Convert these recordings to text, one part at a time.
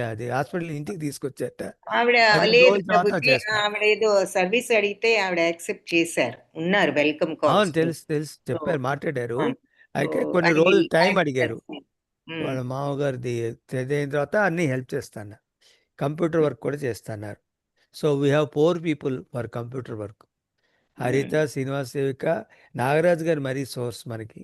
అది హాస్పిటల్ ఇంటికి తీసుకొచ్చారట. ఆవిడ 15 లేదు రోజుల తర్వాత ప్రభుజీ, చేస్తారు. ఆవిడ ఏదో సర్వీస్ అడిగితే ఆవిడ యాక్సెప్ట్ చేశారు, ఉన్నారు వెల్కమ్ అవును, కాల్స్. తెలుసు చెప్పారు, మాట్లాడారు. అయితే కొన్ని అది రోజులు టైం ఆయన అడిగారు. వాళ్ళ మామగారిది అయిన తర్వాత అన్ని హెల్ప్ చేస్తాను, కంప్యూటర్ వర్క్ కూడా చేస్తున్నారు. So we have 4 people for computer work. హరిత, శ్రీనివాస్ సేవిక, నాగరాజు గారు మరీ సోర్స్ మనకి.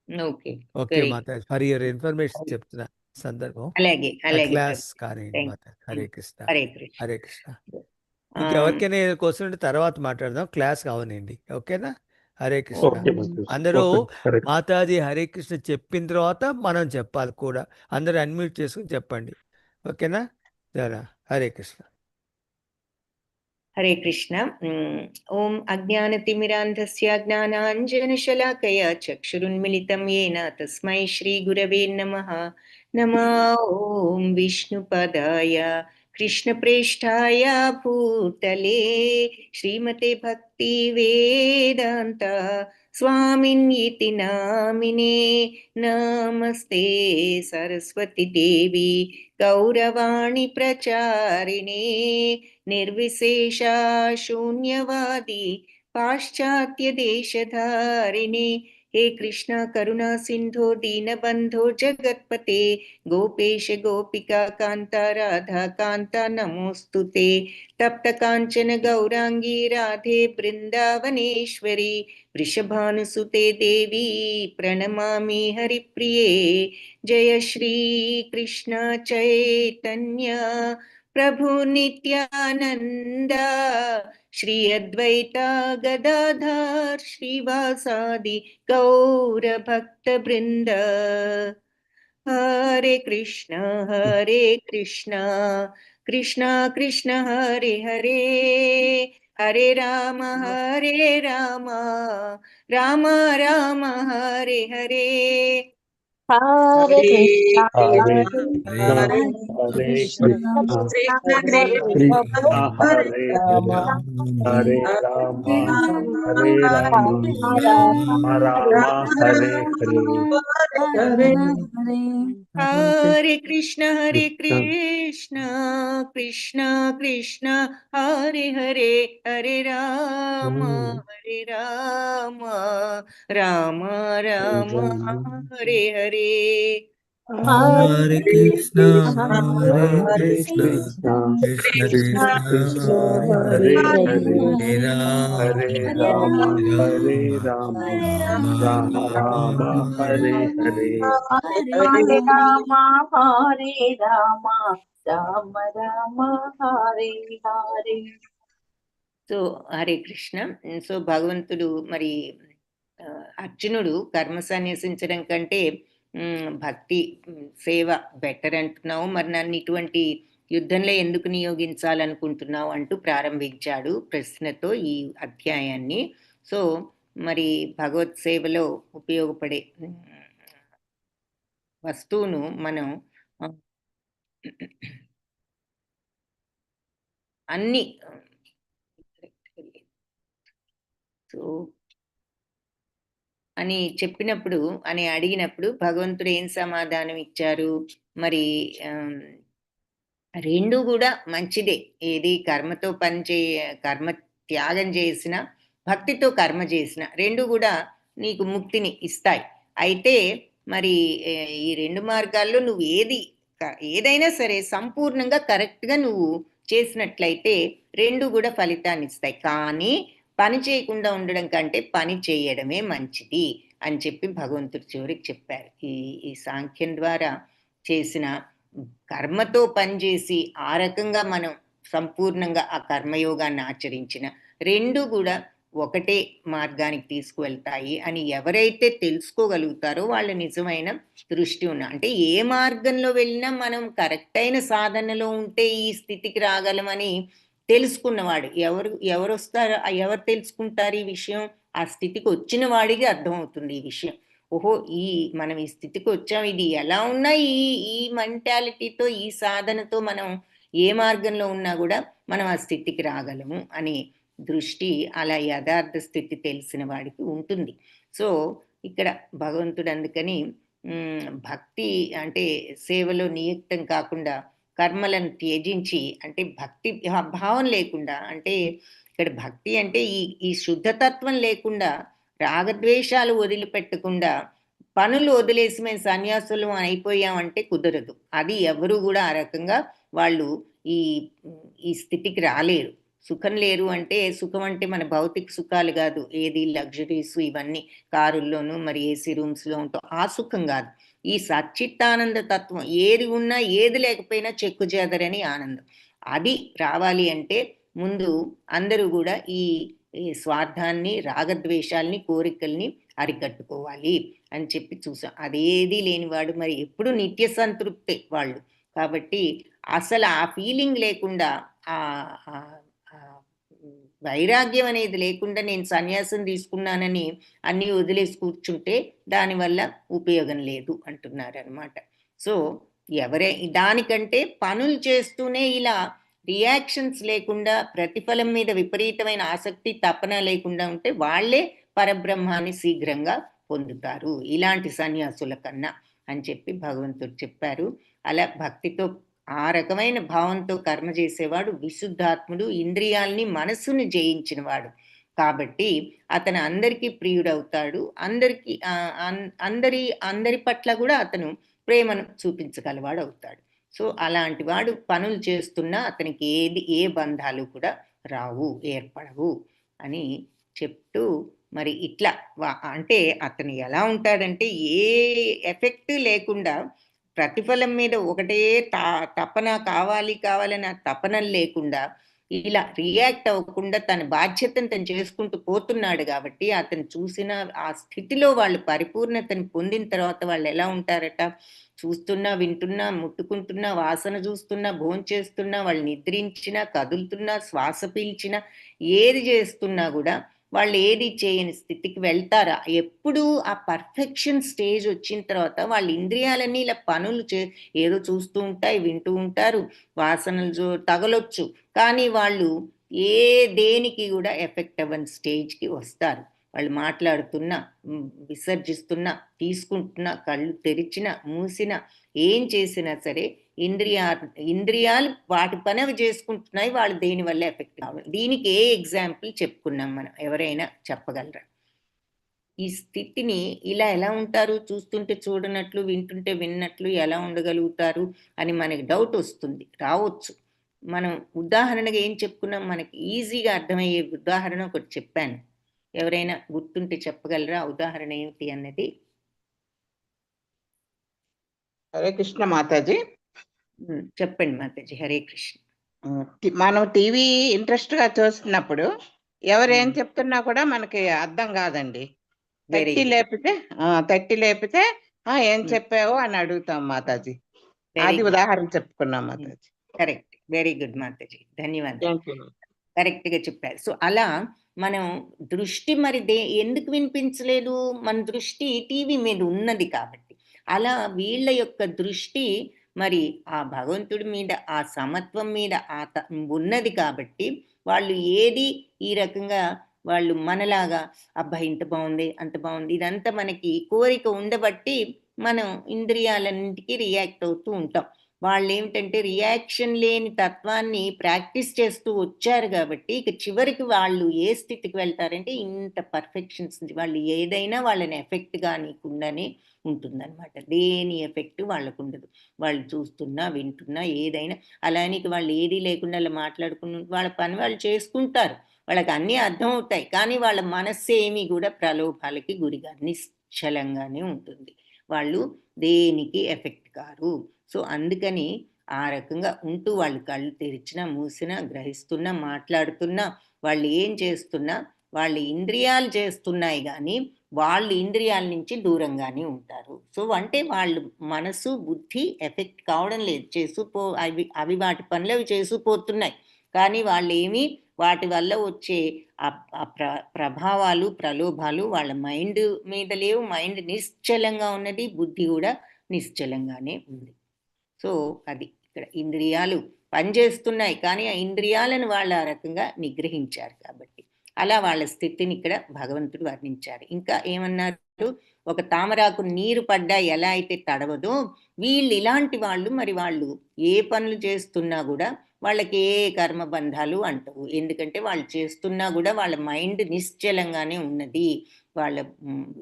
Okay okay Mata, for your information చెప్తున్నా సందర్భం. అలాగే అలాగే క్లాస్ ప్రభుజీ. కానివ్వండి థ్యాంక్ మాత. హరే కృష్ణ. హరే కృష్ణ. హరే కృష్ణ. ఆ, ఇంకెవరికైనా క్వశ్చన్ ఉంటే తర్వాత మాట్లాడదాం, క్లాస్ కావనండి. ఓకేనా? హరే కృష్ణ. ఓకే మాతాజీ. అందరూ ఓకే హరే మాతాజీ హరే కృష్ణ చెప్పిన తర్వాత మనం చెప్పాలి కూడా. అందరూ అన్మ్యూట్ చేసుకుని చెప్పండి, ఓకేనా? జరా హరే కృష్ణ. హరే కృష్ణ. ఓం అజ్ఞానతిమిరాంధస్య జ్ఞానాంజనశలాకయ చక్షురున్మిళితం येन తస్మై శ్రీగురవే నమః. నమో ఓం విష్ణుపదాయ కృష్ణప్రేష్ఠాయ భూతలే శ్రీమతే భక్తి వేదాంత స్వామిన్ ఇతి నామినే. నమస్తే సరస్వతి దేవి గౌరవాణి ప్రచారిణే నిర్విశేష శూన్యవాది పాశ్చాత్య దేశధారిణి. हे कृष्ण करुणा सिंधो दीनबंधो जगत्पते गोपेश गोपिका कांता राधा कांता नमोस्तुते. तप्त कांचन गौरांगी राधे वृंदावनेश्वरी वृषभानुसुते देवी प्रणमामि हरिप्रिये. जय श्री कृष्ण चैतन्य प्रभु नित्यानंद श्री अद्वैता गदाधर श्रीवासादि गौर भक्त वृंद. हरे कृष्ण कृष्ण कृष्ण हरे हरे, हरे राम राम राम हरे हरे. हरे कृष्णा हरे हरे हरे कृष्णा कृष्ण हरे कृष्ण हरे राम हरे राम हरे राम राम राम हरे हरे. हरे हरे. हरे कृष्ण कृष्ण कृष्ण कृष्ण हरे हरे, हरे राम राम राम हरे हरे. हरे कृष्ण हरे हरे कृष्ण कृष्ण कृष्ण कृष्ण कृष्ण कृष्ण हरे हरे हरे, हरे हरे हरे राम राम हरे राम राम राम राम राम हरे हरे. हरे राम हरे राम राम राम हरे हरे. సో హరే కృష్ణ. సో భగవంతుడు మరి అర్జునుడు కర్మ సన్యసించడం కంటే భక్తి సేవ బెటర్ అంటున్నావు, మరి నన్ను ఇటువంటి యుద్ధంలో ఎందుకు నియోగించాలనుకుంటున్నావు అంటూ ప్రారంభించాడు ప్రశ్నతో ఈ అధ్యాయాన్ని. సో మరి భగవత్ సేవలో ఉపయోగపడే వస్తువును మనం అన్ని సో అని చెప్పినప్పుడు అని అడిగినప్పుడు భగవంతుడు ఏం సమాధానం ఇచ్చారు? మరి రెండు కూడా మంచిదే. ఏది కర్మతో కర్మ త్యాగం చేసిన, భక్తితో కర్మ చేసిన రెండు కూడా నీకు ముక్తిని ఇస్తాయి. అయితే మరి ఈ రెండు మార్గాల్లో నువ్వు ఏదైనా సరే సంపూర్ణంగా కరెక్ట్గా నువ్వు చేసినట్లయితే రెండు కూడా ఫలితాన్ని ఇస్తాయి. కానీ పని చేయకుండా ఉండడం కంటే పని చేయడమే మంచిది అని చెప్పి భగవంతుడు చివరికి చెప్పారు. ఈ సాంఖ్యం ద్వారా చేసిన కర్మతో పనిచేసి ఆ రకంగా మనం సంపూర్ణంగా ఆ కర్మయోగాన్ని ఆచరించిన రెండు కూడా ఒకటే మార్గానికి తీసుకువెళ్తాయి అని ఎవరైతే తెలుసుకోగలుగుతారో వాళ్ళ నిజమైన దృష్టి అంటే ఏ మార్గంలో వెళ్ళినా మనం కరెక్ట్ అయిన సాధనలో ఉంటే ఈ స్థితికి రాగలమని తెలుసుకున్నవాడు ఎవరు వస్తారో ఎవరు తెలుసుకుంటారు ఈ విషయం? ఆ స్థితికి వచ్చిన వాడికి అర్థమవుతుంది ఈ విషయం. ఓహో మనం ఈ స్థితికి వచ్చాం, ఇది ఎలా ఉన్నా ఈ మెంటాలిటీతో ఈ సాధనతో మనం ఏ మార్గంలో ఉన్నా కూడా మనం ఆ స్థితికి రాగలము అని దృష్టి అలా యథార్థ స్థితి తెలిసిన వాడికి ఉంటుంది. సో ఇక్కడ భగవంతుడు అందుకని భక్తి అంటే సేవలో నియుక్తం కాకుండా కర్మలను త్యజించి, అంటే భక్తి భావం లేకుండా, అంటే ఇక్కడ భక్తి అంటే ఈ శుద్ధతత్వం లేకుండా, రాగద్వేషాలు వదిలిపెట్టకుండా పనులు వదిలేసి మేము సన్యాసులు అయిపోయామంటే కుదరదు. అది ఎవరు కూడా ఆ రకంగా వాళ్ళు ఈ ఈ స్థితికి రాలేరు. సుఖం లేరు అంటే, సుఖం అంటే మన భౌతిక సుఖాలు కాదు, ఏది లగ్జరీస్ ఇవన్నీ కారుల్లోనూ మరి ఏసీ రూమ్స్లో ఉంటాం, ఆ సుఖం కాదు. ఈ సచ్చిత్తానంద తత్వం ఏది ఉన్నా ఏది లేకపోయినా చెక్కు చెదరని ఆనందం. అది రావాలి అంటే ముందు అందరూ కూడా ఈ స్వార్థాన్ని, రాగద్వేషాల్ని, కోరికల్ని అరికట్టుకోవాలి అని చెప్పి చూసాం. అదేది లేనివాడు మరి ఎప్పుడు నిత్య సంతృప్తే వాళ్ళు. కాబట్టి అసలు ఆ ఫీలింగ్ లేకుండా, ఆ వైరాగ్యం అనేది లేకుండా నేను సన్యాసం తీసుకున్నానని అన్నీ వదిలేసి కూర్చుంటే దానివల్ల ఉపయోగం లేదు అంటున్నారనమాట. సో దానికంటే పనులు చేస్తూనే ఇలా రియాక్షన్స్ లేకుండా, ప్రతిఫలం మీద విపరీతమైన ఆసక్తి, తపన లేకుండా ఉంటే వాళ్ళే పరబ్రహ్మాన్ని శీఘ్రంగా పొందుతారు ఇలాంటి సన్యాసుల కన్నా అని చెప్పి భగవంతుడు చెప్పారు. అలా భక్తితో ఆ రకమైన భావంతో కర్మ చేసేవాడు విశుద్ధాత్ముడు, ఇంద్రియాల్ని, మనస్సుని జయించినవాడు. కాబట్టి అతను అందరికీ ప్రియుడవుతాడు. అందరి పట్ల కూడా అతను ప్రేమను చూపించగలవాడు అవుతాడు. సో అలాంటి వాడు పనులు చేస్తున్నా అతనికి ఏ బంధాలు కూడా రావు, ఏర్పడవు అని చెప్తూ, మరి ఇట్లా అంటే అతను ఎలా ఉంటాడంటే ఏ ఎఫెక్ట్ లేకుండా, ప్రతిఫలం మీద ఒకటే తపన, కావాలని ఆ తపనలు లేకుండా, ఇలా రియాక్ట్ అవ్వకుండా తన బాధ్యతను తను చేసుకుంటూ పోతున్నాడు. కాబట్టి అతను చూసిన ఆ స్థితిలో వాళ్ళు పరిపూర్ణతను పొందిన తర్వాత వాళ్ళు ఎలా ఉంటారట, చూస్తున్నా, వింటున్నా, ముట్టుకుంటున్నా, వాసన చూస్తున్నా, భోంచేస్తున్నా, వాళ్ళు నిద్రించినా, కదులుతున్నా, శ్వాస పీల్చినా, ఏది చేస్తున్నా కూడా వాళ్ళు ఏది చేయని స్థితికి వెళ్తారా. ఎప్పుడు ఆ పర్ఫెక్షన్ స్టేజ్ వచ్చిన తర్వాత వాళ్ళ ఇంద్రియాలన్నీ ఇలా పనులు ఏదో చూస్తూ ఉంటాయి, వింటూ ఉంటారు, వాసనలు తగలొచ్చు, కానీ వాళ్ళు దేనికి కూడా ఎఫెక్ట్ అవ్వని స్టేజ్కి వస్తారు. వాళ్ళు మాట్లాడుతున్నా, విసర్జిస్తున్నా, తీసుకుంటున్నా, కళ్ళు తెరిచినా, మూసినా, ఏం చేసినా సరే ఇంద్రియాలు వాటి పని అవి చేసుకుంటున్నాయి. వాళ్ళు దేనివల్ల ఎఫెక్ట్ కావాలి. దీనికి ఏ ఎగ్జాంపుల్ చెప్పుకున్నాం మనం? ఎవరైనా చెప్పగలరా? ఈ స్థితిని ఇలా ఎలా ఉంటారు, చూస్తుంటే చూడనట్లు, వింటుంటే విన్నట్లు ఎలా ఉండగలుగుతారు అని మనకి డౌట్ వస్తుంది, రావచ్చు. మనం ఉదాహరణగా ఏం చెప్పుకున్నాం, మనకి ఈజీగా అర్థమయ్యే ఉదాహరణ ఒకటి చెప్పాను. ఎవరైనా గుర్తుంటే చెప్పగలరా ఉదాహరణ ఏమిటి అన్నది? హరే కృష్ణ మాతాజీ. చెప్పండి మాతాజీ. హరే కృష్ణ. మనం టీవీ ఇంట్రెస్ట్ గా చూస్తున్నప్పుడు ఎవరేం చెప్తున్నా కూడా మనకి అర్థం కాదండి. తట్టి లేపితే ఏం చెప్పావో అని అడుగుతాం మాతాజీ. అది ఉదాహరణ చెప్పుకున్నాం Mataji. Correct, very good Mataji, ధన్యవాదాలు. కరెక్ట్ గా చెప్పారు. సో అలా మనం దృష్టి మరి ఎందుకు వినిపించలేదు, మన దృష్టి టీవీ మీద ఉన్నది కాబట్టి. అలా వీళ్ళ యొక్క దృష్టి మరి ఆ భగవంతుడి మీద, ఆ సమత్వం మీద ఉన్నది కాబట్టి వాళ్ళు ఏది ఈ రకంగా వాళ్ళు మనలాగా అబ్బా ఇంత బాగుంది, అంత బాగుంది, ఇదంతా మనకి కోరిక ఉండబట్టి మనం ఇంద్రియాలన్నింటికి రియాక్ట్ అవుతూ ఉంటాం. వాళ్ళు ఏమిటంటే రియాక్షన్ లేని తత్వాన్ని ప్రాక్టీస్ చేస్తూ వచ్చారు కాబట్టి ఇక చివరికి వాళ్ళు ఏ స్థితికి వెళ్తారంటే ఇంత పర్ఫెక్షన్స్, వాళ్ళు ఏదైనా వాళ్ళని ఎఫెక్ట్ కానీకుండానే ఉంటుందన్నమాట. దేని ఎఫెక్ట్ వాళ్ళకు ఉండదు. వాళ్ళు చూస్తున్నా, వింటున్నా, ఏదైనా అలానే వాళ్ళు ఏది లేకుండా అలా మాట్లాడుకుని వాళ్ళ పని వాళ్ళు చేసుకుంటారు. వాళ్ళకి అన్నీ అర్థమవుతాయి, కానీ వాళ్ళ మనస్సు ఏమీ కూడా ప్రలోభాలకి గురిగా నిశ్చలంగానే ఉంటుంది. వాళ్ళు దేనికి ఎఫెక్ట్ కారు. సో అందుకని ఆ రకంగా ఉంటూ వాళ్ళు కళ్ళు తెరిచినా, మూసినా, గ్రహిస్తున్నా, మాట్లాడుతున్నా, వాళ్ళు ఏం చేస్తున్నా వాళ్ళ ఇంద్రియాలు చేస్తున్నాయి, కానీ వాళ్ళు ఇంద్రియాల నుంచి దూరంగానే ఉంటారు. సో అంటే వాళ్ళు మనసు, బుద్ధి ఎఫెక్ట్ కావడం లేదు. అవి వాటి పనులు అవి చేసుకుపోతున్నాయి, కానీ వాళ్ళు ఏమీ వాటి వల్ల వచ్చే ప్రభావాలు, ప్రలోభాలు వాళ్ళ మైండ్ మీద లేవు. మైండ్ నిశ్చలంగా ఉన్నది, బుద్ధి కూడా నిశ్చలంగానే ఉంది. సో అది ఇక్కడ ఇంద్రియాలు పనిచేస్తున్నాయి, కానీ ఆ ఇంద్రియాలను వాళ్ళు ఆ రకంగా నిగ్రహించారు కాబట్టి అలా వాళ్ళ స్థితిని ఇక్కడ భగవంతుడు వర్ణించారు. ఇంకా ఏమన్నారు, ఒక తామరాకు నీరు పడ్డా ఎలా అయితే తడవదో, వీళ్ళు ఇలాంటి వాళ్ళు మరి వాళ్ళు ఏ పనులు చేస్తున్నా కూడా వాళ్ళకి ఏ కర్మ బంధాలు అంటవు. ఎందుకంటే వాళ్ళు చేస్తున్నా కూడా వాళ్ళ మైండ్ నిశ్చలంగానే ఉన్నది. వాళ్ళ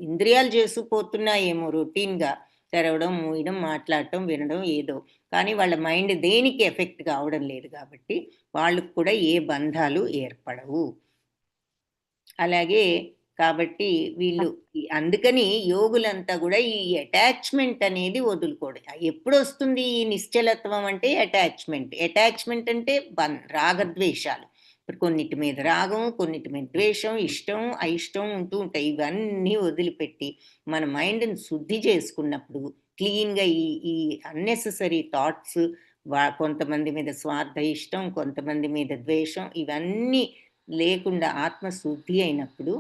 ఇంద్రియాలు చేసుకుపోతున్నాయేమో రొటీన్‌గా తెరవడం, మూయడం, మాట్లాడటం, వినడం ఏదో. కానీ వాళ్ళ మైండ్ దేనికి ఎఫెక్ట్ కావడం లేదు కాబట్టి వాళ్ళకి కూడా ఏ బంధాలు ఏర్పడవు. అలాగే కాబట్టి వీళ్ళు అందుకని యోగులంతా కూడా ఈ అటాచ్‌మెంట్ అనేది వదులుకోవడం. ఎప్పుడొస్తుంది ఈ నిశ్చలత్వం అంటే అటాచ్‌మెంట్. అటాచ్‌మెంట్ అంటే రాగద్వేషాలు. ఇప్పుడు కొన్నిటి మీద రాగం, కొన్నిటి మీద ద్వేషం, ఇష్టం, అయిష్టం ఉంటూ ఉంటాయి. ఇవన్నీ వదిలిపెట్టి మన మైండ్‌ని శుద్ధి చేసుకున్నప్పుడు క్లీన్‌గా ఈ ఈ అన్నెసెసరీ థాట్స్ కొంతమంది మీద స్వార్థ ఇష్టం, కొంతమంది మీద ద్వేషం ఇవన్నీ లేకుండా ఆత్మశుద్ధి అయినప్పుడు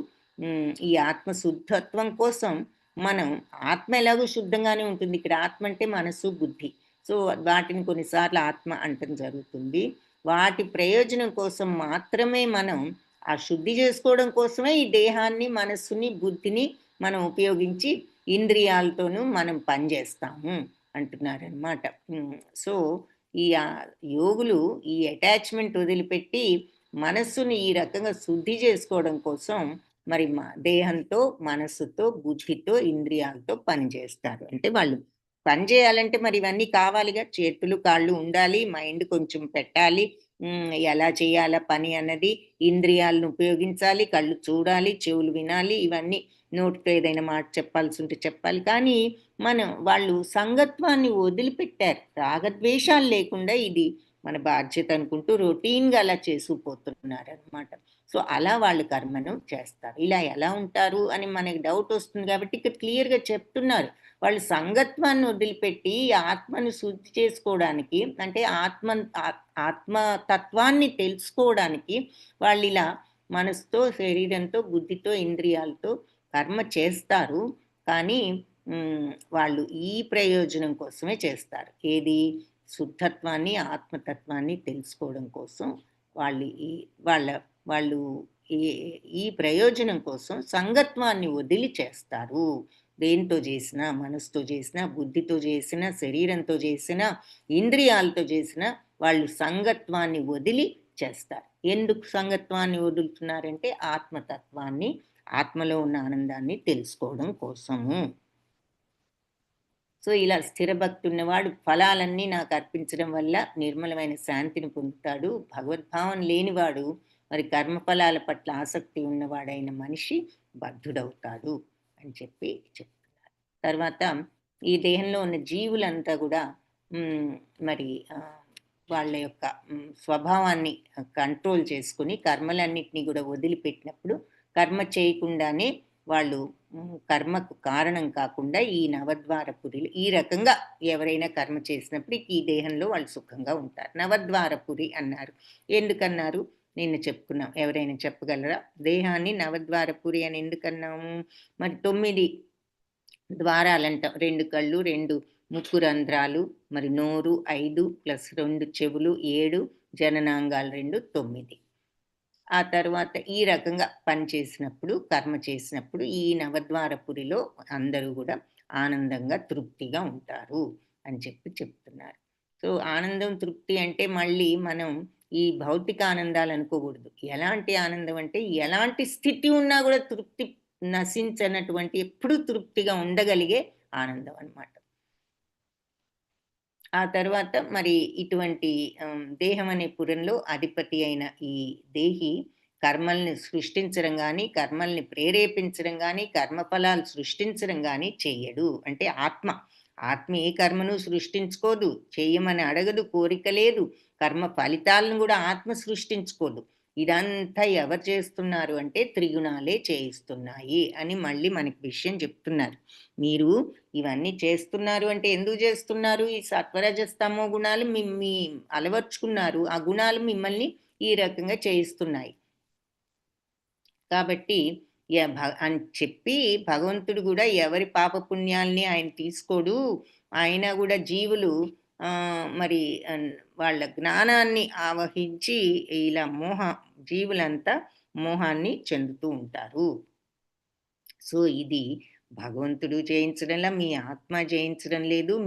ఈ ఆత్మశుద్ధత్వం కోసం మనం ఆత్మ ఎలాగో శుద్ధంగానే ఉంటుంది. ఇక్కడ ఆత్మ అంటే మనసు, బుద్ధి. సో, వాటిని కొన్నిసార్లు ఆత్మ అనటం జరుగుతుంది. వాటి ప్రయోజనం కోసం మాత్రమే మనం ఆ శుద్ధి చేసుకోవడం కోసమే ఈ దేహాన్ని, మనస్సుని, బుద్ధిని మనం ఉపయోగించి ఇంద్రియాలతోనూ మనం పనిచేస్తాము అంటున్నారనమాట. సో, ఈ యోగులు ఈ అటాచ్‌మెంట్ వదిలిపెట్టి మనస్సుని ఈ రకంగా శుద్ధి చేసుకోవడం కోసం మరి దేహంతో, మనస్సుతో, బుద్ధితో, ఇంద్రియాలతో పనిచేస్తారు. అంటే వాళ్ళు పని చేయాలంటే మరి ఇవన్నీ కావాలిగా. చేతులు, కాళ్ళు ఉండాలి. మైండ్ కొంచెం పెట్టాలి. ఎలా చేయాలా పని అన్నది ఇంద్రియాలను ఉపయోగించాలి. కళ్ళు చూడాలి, చెవులు వినాలి. ఇవన్నీ నోటితో ఏదైనా మాట చెప్పాల్సుంటే చెప్పాలి. కానీ వాళ్ళు సంగత్వాన్ని వదిలిపెట్టారు. రాగద్వేషాలు లేకుండా ఇది మన బాధ్యత అనుకుంటూ రొటీన్‌గా అలా చేసుకుపోతున్నారనమాట. సో, అలా వాళ్ళు కర్మను చేస్తారు. ఇలా ఎలా ఉంటారు అని మనకి డౌట్ వస్తుంది కాబట్టి ఇక్కడ క్లియర్‌గా చెప్తున్నారు. వాళ్ళు సంగత్వాన్ని వదిలిపెట్టి ఆత్మను శుద్ధి చేసుకోవడానికి అంటే ఆత్మతత్వాన్ని తెలుసుకోవడానికి వాళ్ళిలా మనసుతో, శరీరంతో, బుద్ధితో, ఇంద్రియాలతో కర్మ చేస్తారు. కానీ వాళ్ళు ఈ ప్రయోజనం కోసమే చేస్తారు. ఏది? శుద్ధత్వాన్ని, ఆత్మతత్వాన్ని తెలుసుకోవడం కోసం వాళ్ళు వాళ్ళు ఈ ప్రయోజనం కోసం సంగత్వాన్ని వదిలి చేస్తారు. దేనితో చేసినా, మనసుతో చేసినా, బుద్ధితో చేసినా, శరీరంతో చేసినా, ఇంద్రియాలతో చేసినా వాళ్ళు సంగత్వాన్ని వదిలి చేస్తారు. ఎందుకు సంగత్వాన్ని వదులుతున్నారంటే ఆత్మతత్వాన్ని, ఆత్మలో ఉన్న ఆనందాన్ని తెలుసుకోవడం కోసము. సో, ఇలా స్థిర భక్తి ఉన్నవాడు ఫలాలన్నీ నాకు అర్పించడం వల్ల నిర్మలమైన శాంతిని పొందుతాడు. భగవద్భావం లేనివాడు మరి కర్మఫలాల పట్ల ఆసక్తి ఉన్నవాడైన మనిషి బద్ధుడవుతాడు అని చెప్పి చెప్తున్నారు. తర్వాత ఈ దేహంలో ఉన్న జీవులంతా కూడా మరి వాళ్ళ యొక్క స్వభావాన్ని కంట్రోల్ చేసుకుని కర్మలన్నిటినీ కూడా వదిలిపెట్టినప్పుడు కర్మ చేయకుండానే వాళ్ళు కర్మకు కారణం కాకుండా ఈ నవద్వారపురిలు ఈ రకంగా ఎవరైనా కర్మ చేసినప్పుడు ఈ దేహంలో వాళ్ళు సుఖంగా ఉంటారు. నవద్వారపురి అన్నారు. ఎందుకన్నారు? నిన్న చెప్పుకున్నాం. ఎవరైనా చెప్పగలరా? దేహాన్ని నవద్వారపురి అని ఎందుకన్నాము? మరి 9 ద్వారాలంటాం. 2 కళ్ళు, 2 ముక్కు రంధ్రాలు, మరి నోరు 5 ప్లస్ 2 చెవులు 7, జననాంగాలు 2 9. ఆ తర్వాత ఈ రకంగా పనిచేసినప్పుడు, కర్మ చేసినప్పుడు ఈ నవద్వారపురిలో అందరూ కూడా ఆనందంగా, తృప్తిగా ఉంటారు అని చెప్తున్నారు. సో, ఆనందం, తృప్తి అంటే మళ్ళీ మనం ఈ భౌతిక ఆనందాలు అనుకోకూడదు. ఎలాంటి ఆనందం అంటే ఎలాంటి స్థితి ఉన్నా కూడా తృప్తి నశించనటువంటి ఎప్పుడూ తృప్తిగా ఉండగలిగే ఆనందం అన్నమాట. ఆ తర్వాత మరి ఇటువంటి దేహం అనే పురంలో అధిపతి అయిన ఈ దేహి కర్మల్ని సృష్టించడం గాని, కర్మల్ని ప్రేరేపించడం గాని, కర్మఫలాలు సృష్టించడం గాని చెయ్యడు. అంటే ఆత్మ ఏ కర్మను సృష్టించుకోదు, చెయ్యమని అడగదు, కోరిక లేదు. కర్మ ఫలితాలను కూడా ఆత్మ సృష్టించుకోదు. ఇదంతా ఎవరు చేస్తున్నారు అంటే త్రిగుణాలే చేయిస్తున్నాయి అని మళ్ళీ మనకి విషయం చెప్తున్నారు. మీరు ఇవన్నీ చేస్తున్నారు అంటే ఎందుకు చేస్తున్నారు? ఈ సత్వరజస్తమో గుణాలు మీ అలవర్చుకున్నారు. ఆ గుణాలు మిమ్మల్ని ఈ రకంగా చేయిస్తున్నాయి. కాబట్టి అని చెప్పి భగవంతుడు కూడా ఎవరి పాపపుణ్యాల్ని ఆయన తీసుకోడు. అయినా కూడా జీవులు మరి వాళ్ళ జ్ఞానాన్ని ఆవహించి ఇలా జీవులంతా మోహాన్ని చెందుతూ ఉంటారు. సో, ఇది భగవంతుడు జయించడంలా మీ ఆత్మ జయించడం లేదు.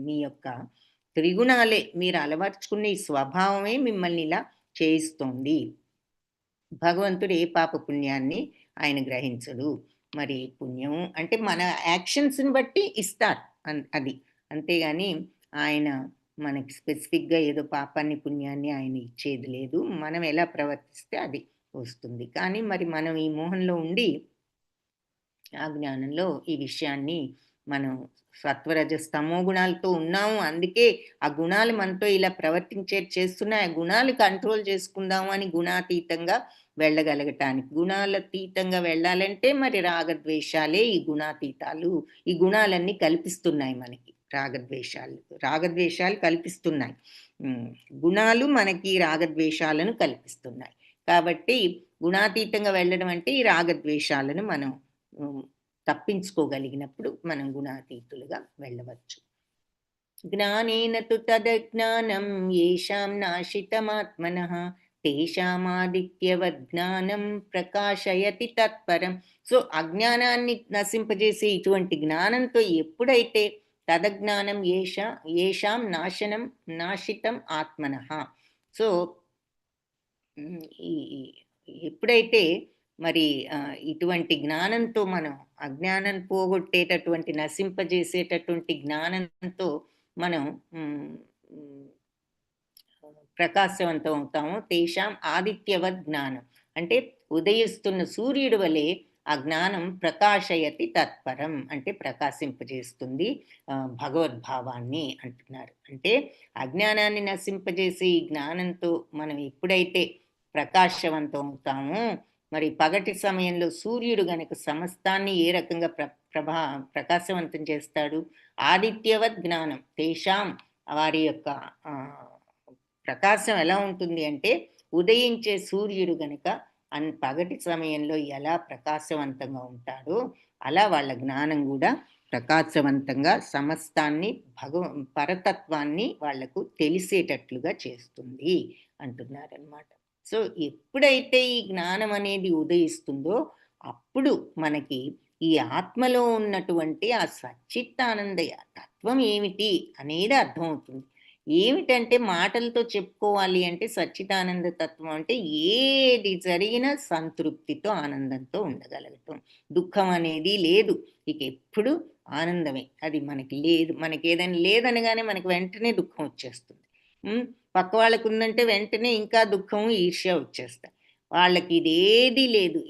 మీ యొక్క త్రిగుణాలే మీరు అలవర్చుకున్న ఈ స్వభావమే మిమ్మల్ని ఇలా చేయిస్తోంది. భగవంతుడు ఏ పాప పుణ్యాన్ని ఆయన గ్రహించడు. మరి పుణ్యం అంటే మన యాక్షన్స్‌ని బట్టి ఇస్తారు. అది. అంతేగాని ఆయన మనకి స్పెసిఫిక్‌గా ఏదో పాపాన్ని, పుణ్యాన్ని ఆయన ఇచ్చేది లేదు. మనం ఎలా ప్రవర్తిస్తే అది వస్తుంది. కానీ మరి మనం ఈ మోహంలో ఉండి ఆ జ్ఞానంలో ఈ విషయాన్ని మనం సత్వరజస్ తమో గుణాలతో ఉన్నాము. అందుకే ఆ గుణాలు మనతో ఇలా చేస్తున్నాయి. ఆ గుణాలు కంట్రోల్ చేసుకుందాము అని గుణాతీతంగా వెళ్ళగలగటానికి. గుణాలతీతంగా వెళ్ళాలంటే మరి రాగద్వేషాలే ఈ గుణాతీతాలు. ఈ గుణాలన్నీ కల్పిస్తున్నాయి మనకి రాగద్వేషాలు. రాగద్వేషాలు కల్పిస్తున్నాయి. గుణాలు మనకి రాగద్వేషాలను కల్పిస్తున్నాయి. కాబట్టి గుణాతీతంగా వెళ్ళడం అంటే ఈ రాగద్వేషాలను మనం తప్పించుకోగలిగినప్పుడు మనం గుణాతీతులుగా వెళ్ళవచ్చు. జ్ఞానేన తు తదజ్ఞానం యేషాం నాశితమాత్మనః తేషామాదిత్యవజ్ఞానం ప్రకాశయతి తత్పరం. సో అజ్ఞానాన్ని నశింపజేసే ఇటువంటి జ్ఞానంతో ఎప్పుడైతే తదజ్ఞానం యేషాం నాశితం ఆత్మనః. సో ఎప్పుడైతే మరి ఇటువంటి జ్ఞానంతో మనం అజ్ఞానం పోగొట్టేటటువంటి నశింపజేసేటటువంటి జ్ఞానంతో మనం ప్రకాశవంతం అవుతాము. తేషాం ఆదిత్యవద్ జ్ఞానం అంటే ఉదయిస్తున్న సూర్యుడి వలె ఆ జ్ఞానం ప్రకాశయతి తత్పరం అంటే ప్రకాశింపజేస్తుంది భగవద్భావాన్ని అంటున్నారు. అంటే అజ్ఞానాన్ని నశింపజేసే ఈ జ్ఞానంతో మనం ఎప్పుడైతే ప్రకాశవంతం అవుతామో మరి పగటి సమయంలో సూర్యుడు గనక సమస్తాన్ని ఏ రకంగా ప్రకాశవంతం చేస్తాడు? ఆదిత్యవద్ జ్ఞానం తేషాం వారి యొక్క ప్రకాశం ఎలా ఉంటుంది అంటే ఉదయించే సూర్యుడు గనక పగటి సమయంలో ఎలా ప్రకాశవంతంగా ఉంటాడో అలా వాళ్ళ జ్ఞానం కూడా ప్రకాశవంతంగా సమస్తాన్ని పరతత్వాన్ని వాళ్లకు తెలిసేటట్లుగా చేస్తుంది అంటున్నారనమాట. సో ఎప్పుడైతే ఈ జ్ఞానం అనేది ఉదయిస్తుందో అప్పుడు మనకి ఈ ఆత్మలో ఉన్నటువంటి ఆ సచ్చిత్తానంద తత్వం ఏమిటి అనేది అర్థమవుతుంది. ఏమిటంటే మాటలతో చెప్పుకోవాలి అంటే సచ్చిదానంద తత్వం అంటే ఏది జరిగినా సంతృప్తితో ఆనందంతో ఉండగలగటం. దుఃఖం అనేది లేదు. ఇక ఎప్పుడు ఆనందమే. అది మనకి లేదు. మనకి ఏదైనా లేదనగానే మనకి వెంటనే దుఃఖం వచ్చేస్తుంది. పక్క వాళ్ళకు ఉందంటే వెంటనే ఇంకా దుఃఖం, ఈర్ష్య వచ్చేస్తాయి. వాళ్ళకి ఇదేది లేదు.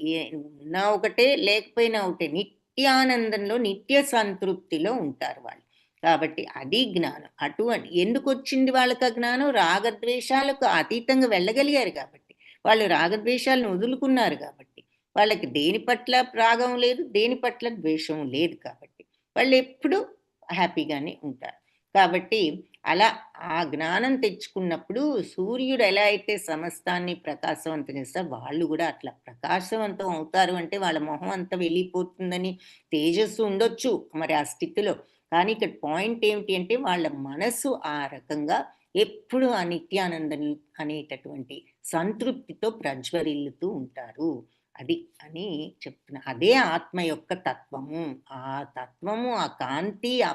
ఉన్నా ఒకటే లేకపోయినా ఒకటే. నిత్యానందంలో నిత్య సంతృప్తిలో ఉంటారు వాళ్ళు. కాబట్టి అది జ్ఞానం. అటువంటి ఎందుకు వచ్చింది వాళ్ళకి ఆ జ్ఞానం? రాగద్వేషాలకు అతీతంగా వెళ్ళగలిగారు కాబట్టి. వాళ్ళు రాగద్వేషాలను వదులుకున్నారు కాబట్టి. వాళ్ళకి దేని పట్ల రాగం లేదు, దేని పట్ల ద్వేషం లేదు కాబట్టి వాళ్ళు ఎప్పుడూ హ్యాపీగానే ఉంటారు. కాబట్టి అలా ఆ జ్ఞానం తెచ్చుకున్నప్పుడు సూర్యుడు ఎలా అయితే సమస్తాన్ని ప్రకాశవంతం చేస్తారో వాళ్ళు కూడా అట్లా ప్రకాశవంతం అవుతారు. అంటే వాళ్ళ మొహం అంతా వెళ్ళిపోతుందని తేజస్సు ఉండొచ్చు మరి ఆ స్థితిలో. కానీ ఇక్కడ పాయింట్ ఏమిటి అంటే వాళ్ళ మనసు ఆ రకంగా ఎప్పుడు ఆ నిత్యానందం అనేటటువంటి సంతృప్తితో ప్రజ్వరిల్లుతూ ఉంటారు. అది అని చెప్తున్నా. అదే ఆత్మ యొక్క తత్వము. ఆ తత్వము, ఆ కాంతి, ఆ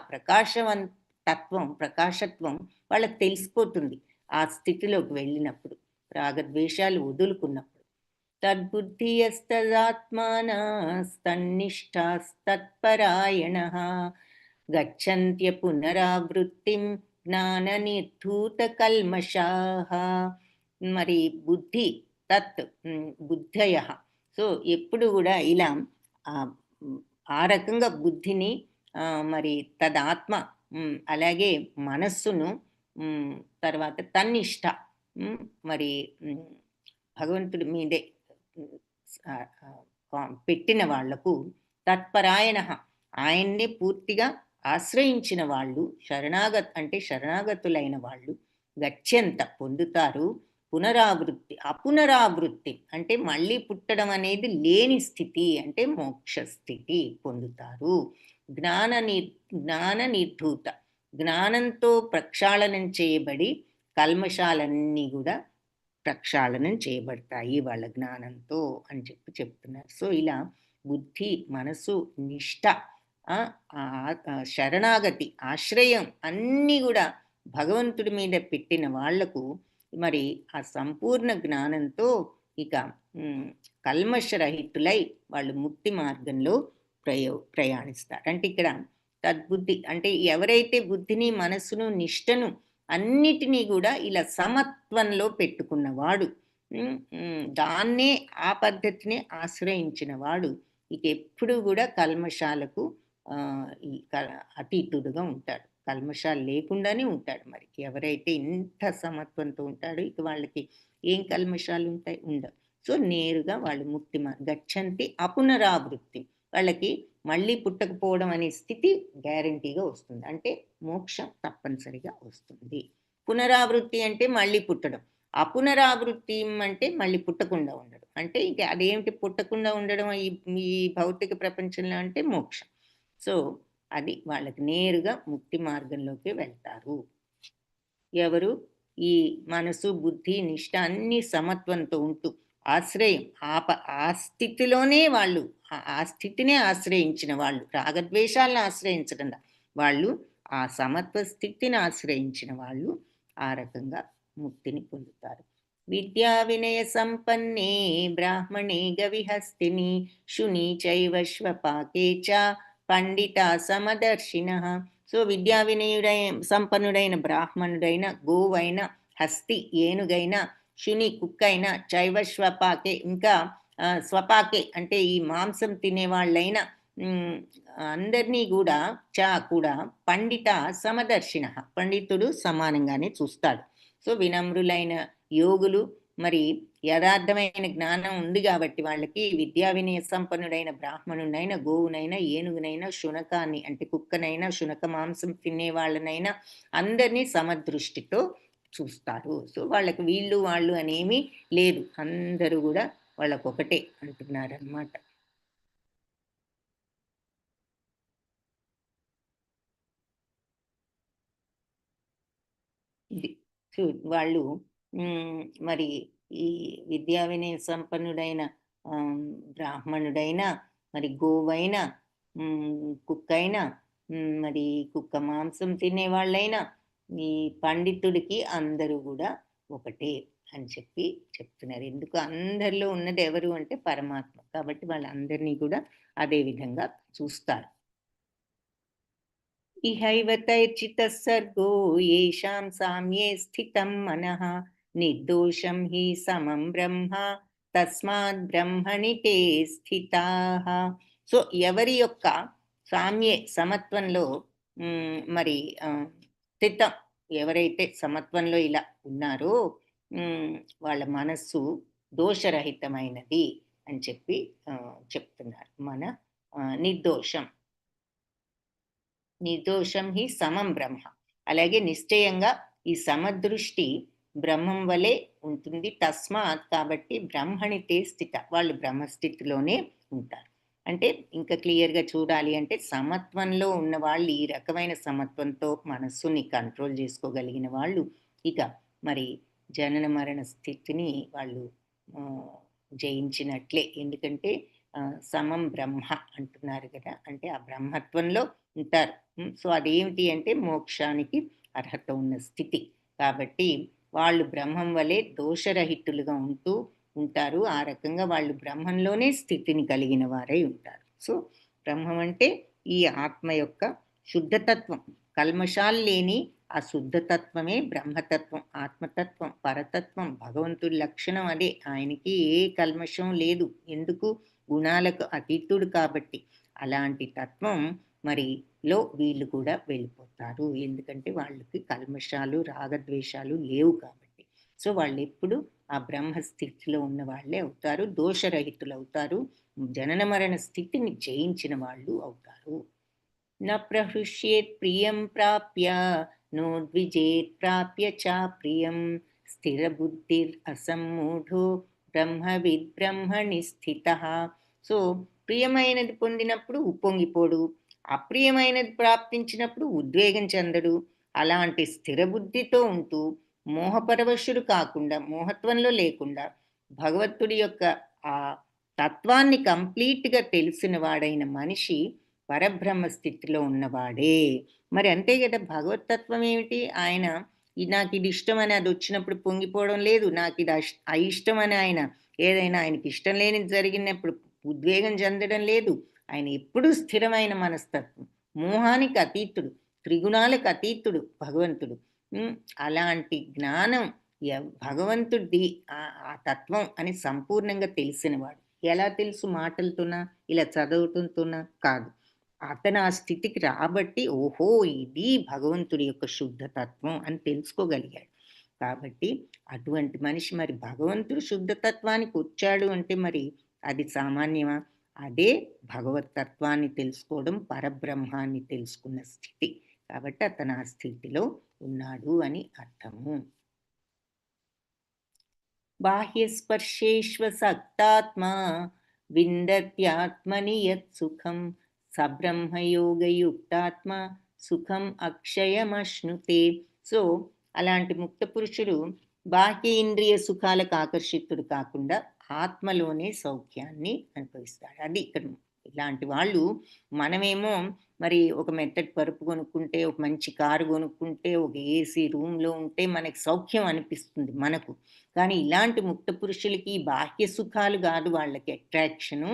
ప్రకాశత్వం వాళ్ళకి తెలిసిపోతుంది ఆ స్థితిలోకి వెళ్ళినప్పుడు, రాగద్వేషాలు వదులుకున్నప్పుడు. తద్బుద్ధియస్తదాత్మానస్తన్నిష్టాస్తత్పరాయణః గచ్చంత్య పునరావృత్తిం జ్ఞాన నిర్ధూత కల్మషాః. మరి బుద్ధి బుద్ధయ. సో ఎప్పుడు కూడా ఇలా ఆ రకంగా బుద్ధిని మరి తదాత్మ అలాగే మనస్సును తర్వాత తన్నిష్ట మరి భగవంతుడి మీదే పెట్టిన వాళ్లకు తత్పరాయణ ఆయన్నే పూర్తిగా ఆశ్రయించిన వాళ్ళు శరణాగతులైన వాళ్ళు గత్యంత పొందుతారు అపునరావృత్తి అంటే మళ్ళీ పుట్టడం అనేది లేని స్థితి అంటే మోక్ష స్థితి పొందుతారు. జ్ఞాన నిర్ధూత జ్ఞానంతో ప్రక్షాళనం చేయబడి కల్మషాలన్నీ కూడా ప్రక్షాళనం చేయబడతాయి వాళ్ళ జ్ఞానంతో అని చెప్తున్నారు. సో ఇలా బుద్ధి, మనసు, నిష్ఠ, శరణాగతి, ఆశ్రయం అన్నీ కూడా భగవంతుడి మీద పెట్టిన వాళ్లకు మరి ఆ సంపూర్ణ జ్ఞానంతో ఇక కల్మషరహితులై వాళ్ళు ముక్తి మార్గంలో ప్రయాణిస్తారు. అంటే ఇక్కడ తద్బుద్ధి అంటే ఎవరైతే బుద్ధిని, మనస్సును, నిష్టను అన్నిటినీ కూడా ఇలా సమత్వంలో పెట్టుకున్నవాడు, దాన్నే ఆ పద్ధతిని ఆశ్రయించిన వాడు ఇక ఎప్పుడు కూడా కల్మషాలకు అతీతుడుగా ఉంటాడు. కల్మషాలు లేకుండానే ఉంటాడు. మరి ఎవరైతే ఇంత సమత్వంతో ఉంటాడో ఇక వాళ్ళకి ఏం కల్మషాలు ఉంటాయి? ఉండవు. సో నేరుగా వాళ్ళు ముక్తి గచ్చంతి అపునరావృత్తి, వాళ్ళకి మళ్ళీ పుట్టకపోవడం అనే స్థితి గ్యారంటీగా వస్తుంది. అంటే మోక్షం తప్పనిసరిగా వస్తుంది. పునరావృత్తి అంటే మళ్ళీ పుట్టడం, అపునరావృత్తి అంటే మళ్ళీ పుట్టకుండా ఉండడం. అంటే ఇక అదేమిటి పుట్టకుండా ఉండడం ఈ భౌతిక ప్రపంచంలో అంటే మోక్షం. సో అది వాళ్ళకి నేరుగా ముక్తి మార్గంలోకి వెళ్తారు. ఎవరు? ఈ మనసు, బుద్ధి, నిష్ఠ అన్ని సమత్వంతో ఉంటూ ఆశ్రయం ఆ స్థితిలోనే వాళ్ళు ఆ స్థితినే ఆశ్రయించిన వాళ్ళు, రాగద్వేషాలను ఆశ్రయించడం వాళ్ళు, ఆ సమత్వ స్థితిని ఆశ్రయించిన వాళ్ళు ఆ రకంగా ముక్తిని పొందుతారు. విద్యా వినయ సంపన్నే బ్రాహ్మణే గవిహస్తిని శుని చైవ శ్వపాకే చ పండిత సమదర్శిన. సో విద్యా వినయుడైన సంపన్నుడైన బ్రాహ్మణుడైన, గోవైన, హస్తి ఏనుగైన, శుని కుక్కైన, చైవ శ్వపాకే ఇంకా స్వపాకే అంటే ఈ మాంసం తినేవాళ్ళైన అందరినీ కూడా కూడా పండిత సమదర్శిన, పండితుడు సమానంగానే చూస్తాడు. సో వినమ్రులైన యోగులు మరి యథార్థమైన జ్ఞానం ఉంది కాబట్టి వాళ్ళకి విద్యా వినయ సంపన్నుడైన బ్రాహ్మణునైనా, గోవునైనా, ఏనుగునైనా, శునకాన్ని అంటే కుక్కనైనా, శునక మాంసం తినే వాళ్ళనైనా అందరినీ సమదృష్టితో చూస్తారు. సో వాళ్ళకి వీళ్ళు వాళ్ళు అనేమి లేదు, అందరూ కూడా వాళ్ళకొకటే అంటున్నారన్నమాట. ఇది వాళ్ళు మరి ఈ విద్యా వినయ సంపన్నుడైన బ్రాహ్మణుడైనా, మరి గోవైనా, కుక్కైనా, మరి కుక్క మాంసం తినేవాళ్ళైనా, ఈ పండితుడికి అందరూ కూడా ఒకటే అని చెప్తున్నారు. ఎందుకు? అందరిలో ఉన్నది ఎవరు అంటే పరమాత్మ. కాబట్టి వాళ్ళందరినీ కూడా అదే విధంగా చూస్తారు. ఇహైవ తైర్చితః సర్గో యేషాం సామ్యే స్థితం మనః నిర్దోషం హి సమం బ్రహ్మ తస్మాత్ బ్రహ్మణి తే స్థితాః. సో ఎవరి యొక్క సామ్యే సమత్వంలో మరి స్థితం, ఎవరైతే సమత్వంలో ఇలా ఉన్నారో వాళ్ళ మనస్సు దోషరహితమైనది అని చెప్తున్నారు. మన నిర్దోషం హి సమం బ్రహ్మ. అలాగే నిశ్చయంగా ఈ సమదృష్టి బ్రహ్మం వలె ఉంటుంది. తస్మాత్ కాబట్టి బ్రహ్మణి తే స్థిత, వాళ్ళు బ్రహ్మస్థితిలోనే ఉంటారు. అంటే ఇంకా క్లియర్గా చూడాలి అంటే సమత్వంలో ఉన్న వాళ్ళు, ఈ రకమైన సమత్వంతో మనస్సుని కంట్రోల్ చేసుకోగలిగిన వాళ్ళు ఇక మరి జనన మరణ స్థితిని వాళ్ళు జయించినట్లే. ఎందుకంటే సమం బ్రహ్మ అంటున్నారు కదా, అంటే ఆ బ్రహ్మత్వంలో ఉంటారు. సో అదేమిటి అంటే మోక్షానికి అర్హత ఉన్న స్థితి. కాబట్టి వాళ్ళు బ్రహ్మం వలె దోషరహితులుగా ఉంటారు. ఆ రకంగా వాళ్ళు బ్రహ్మంలోనే స్థితిని కలిగిన వారై ఉంటారు. సో బ్రహ్మం అంటే ఈ ఆత్మ యొక్క శుద్ధతత్వం, కల్మషాలు లేని ఆ శుద్ధతత్వమే బ్రహ్మతత్వం, ఆత్మతత్వం, పరతత్వం. భగవంతుడి లక్షణం అదే. ఆయనకి ఏ కల్మషం లేదు. ఎందుకు? గుణాలకు అతీతుడు కాబట్టి. అలాంటి తత్వం మరిలో వీళ్ళు కూడా వెళ్ళిపోతారు. ఎందుకంటే వాళ్ళకి కల్మషాలు, రాగద్వేషాలు లేవు కాబట్టి. సో వాళ్ళు ఎప్పుడు ఆ బ్రహ్మస్థితిలో ఉన్న వాళ్ళే అవుతారు, దోషరహితులు అవుతారు, జనన మరణ స్థితిని జయించిన వాళ్ళు అవుతారు. న ప్రహృష్యేత్ ప్రియం ప్రాప్య నోద్విజేత్ ప్రాప్య చ ప్రియం స్థిరబుద్ధిర్ అసమ్మూఢో బ్రహ్మవిద్ బ్రహ్మణి స్థితః. సో ప్రియమైనది పొందినప్పుడు ఉప్పొంగిపోడు, అప్రియమైనది ప్రాప్తించినప్పుడు ఉద్వేగం చెందడు. అలాంటి స్థిరబుద్ధితో ఉంటూ మోహపరవశుడు కాకుండా, మోహత్వంలో లేకుండా, భగవంతుడి యొక్క ఆ తత్వాన్ని కంప్లీట్గా తెలిసిన వాడైన మనిషి పరబ్రహ్మ స్థితిలో ఉన్నవాడే. మరి అంతే కదా, భగవతత్వం ఏమిటి? ఆయన నాకు ఇది ఇష్టం అని అది వచ్చినప్పుడు పొంగిపోవడం లేదు, నాకు ఇది అయిష్టం అని ఆయన ఏదైనా ఆయనకి ఇష్టం లేనిది జరిగినప్పుడు ఉద్వేగం చెందడం లేదు. ఆయన ఎప్పుడూ స్థిరమైన మనస్తత్వం, మోహానికి అతీతుడు, త్రిగుణాలకు అతీతుడు భగవంతుడు. అలాంటి జ్ఞానం భగవంతుడిది ఆ తత్వం అని సంపూర్ణంగా తెలిసినవాడు. ఎలా తెలుసు? మాటలతోనా, ఇలా చదవటంతోనా కాదు. అతను ఆ స్థితికి రాబట్టి ఓహో ఇది భగవంతుడి యొక్క శుద్ధ తత్వం అని తెలుసుకోగలిగాడు. కాబట్టి అటువంటి మనిషి మరి భగవంతుడు శుద్ధతత్వానికి వచ్చాడు అంటే మరి అది సామాన్యమా? అదే భగవత్ తత్వాన్ని తెలుసుకోవడం, పరబ్రహ్మాన్ని తెలుసుకున్న స్థితి. కాబట్టి అతను ఆ స్థితిలో ఉన్నాడు అని అర్థము. బాహ్యస్పర్శేష్వసక్తాత్మా విందత్యాత్మని యత్ సుఖం సబ్రహ్మయోగయుక్తాత్మ సుఖం అక్షయమశ్నుతే. సో అలాంటి ముక్త పురుషుడు బాహ్య ఇంద్రియ సుఖాలకు ఆకర్షితుడు కాకుండా ఆత్మలోనే సౌఖ్యాన్ని అనుభవిస్తాడు. అది ఇక్కడ. ఇలాంటి వాళ్ళు మనమేమో మరి ఒక మెత్తటి పరుపు కొనుక్కుంటే, ఒక మంచి కారు కొనుక్కుంటే, ఒక ఏసీ రూమ్లో ఉంటే మనకి సౌఖ్యం అనిపిస్తుంది మనకు. కానీ ఇలాంటి ముక్త పురుషులకి బాహ్య సుఖాలు కాదు వాళ్ళకి అట్రాక్షను,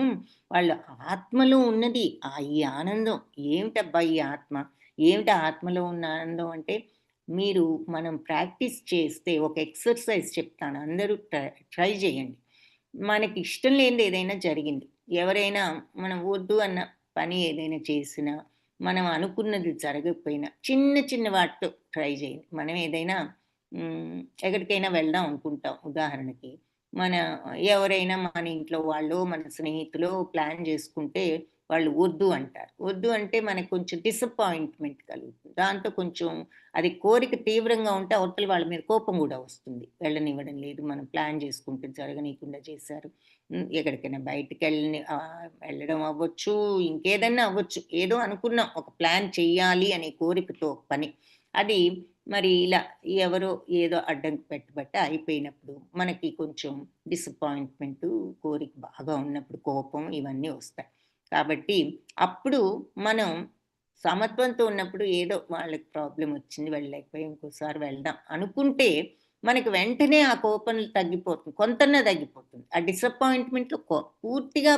వాళ్ళ ఆత్మలో ఉన్నది ఈ ఆనందం. ఏమిటబ్బా ఈ ఆత్మ? ఏమిటి ఆత్మలో ఉన్న ఆనందం అంటే, మనం ప్రాక్టీస్ చేస్తే ఒక ఎక్సర్సైజ్ చెప్తాను, అందరూ ట్రై చేయండి. మనకి ఇష్టం లేనిది ఏదైనా జరిగింది, ఎవరైనా మనం వద్దు అన్న పని ఏదైనా చేసినా, మనం అనుకున్నది జరగకపోయినా చిన్న చిన్న వాటితో ట్రై చేయండి. మనం ఏదైనా ఎక్కడికైనా వెళ్దాం అనుకుంటాం, ఉదాహరణకి ఎవరైనా మన ఇంట్లో వాళ్ళు, మన స్నేహితులు ప్లాన్ చేసుకుంటే వాళ్ళు వద్దు అంటారు. వద్దు అంటే మనకు కొంచెం డిసప్పాయింట్మెంట్ కలుగుతుంది. దాంతో కొంచెం అది కోరిక తీవ్రంగా ఉంటే అవతల వాళ్ళ మీద కోపం కూడా వస్తుంది. వెళ్ళనివ్వడం లేదు, మనం ప్లాన్ చేసుకుంటే జరగనీయకుండా చేశారు. ఎక్కడికైనా బయటికి వెళ్ళడం అవ్వచ్చు, ఇంకేదన్నా అవ్వచ్చు. ఏదో అనుకున్నాం, ఒక ప్లాన్ చెయ్యాలి అనే కోరికతో పని, అది మరి ఇలా ఎవరో ఏదో అడ్డంకి పెట్టబట్టి అయిపోయినప్పుడు మనకి కొంచెం డిసప్పాయింట్మెంటు, కోరిక బాగా ఉన్నప్పుడు కోపం, ఇవన్నీ వస్తాయి. కాబట్టి అప్పుడు మనం సమత్వంతో ఉన్నప్పుడు ఏదో వాళ్ళకి ప్రాబ్లం వచ్చింది, వెళ్ళలేకపోయి ఇంకోసారి వెళ్దాం అనుకుంటే మనకి వెంటనే ఆ కోపం తగ్గిపోతుంది, కొంతన్నా తగ్గిపోతుంది. ఆ డిసప్పాయింట్మెంట్లో పూర్తిగా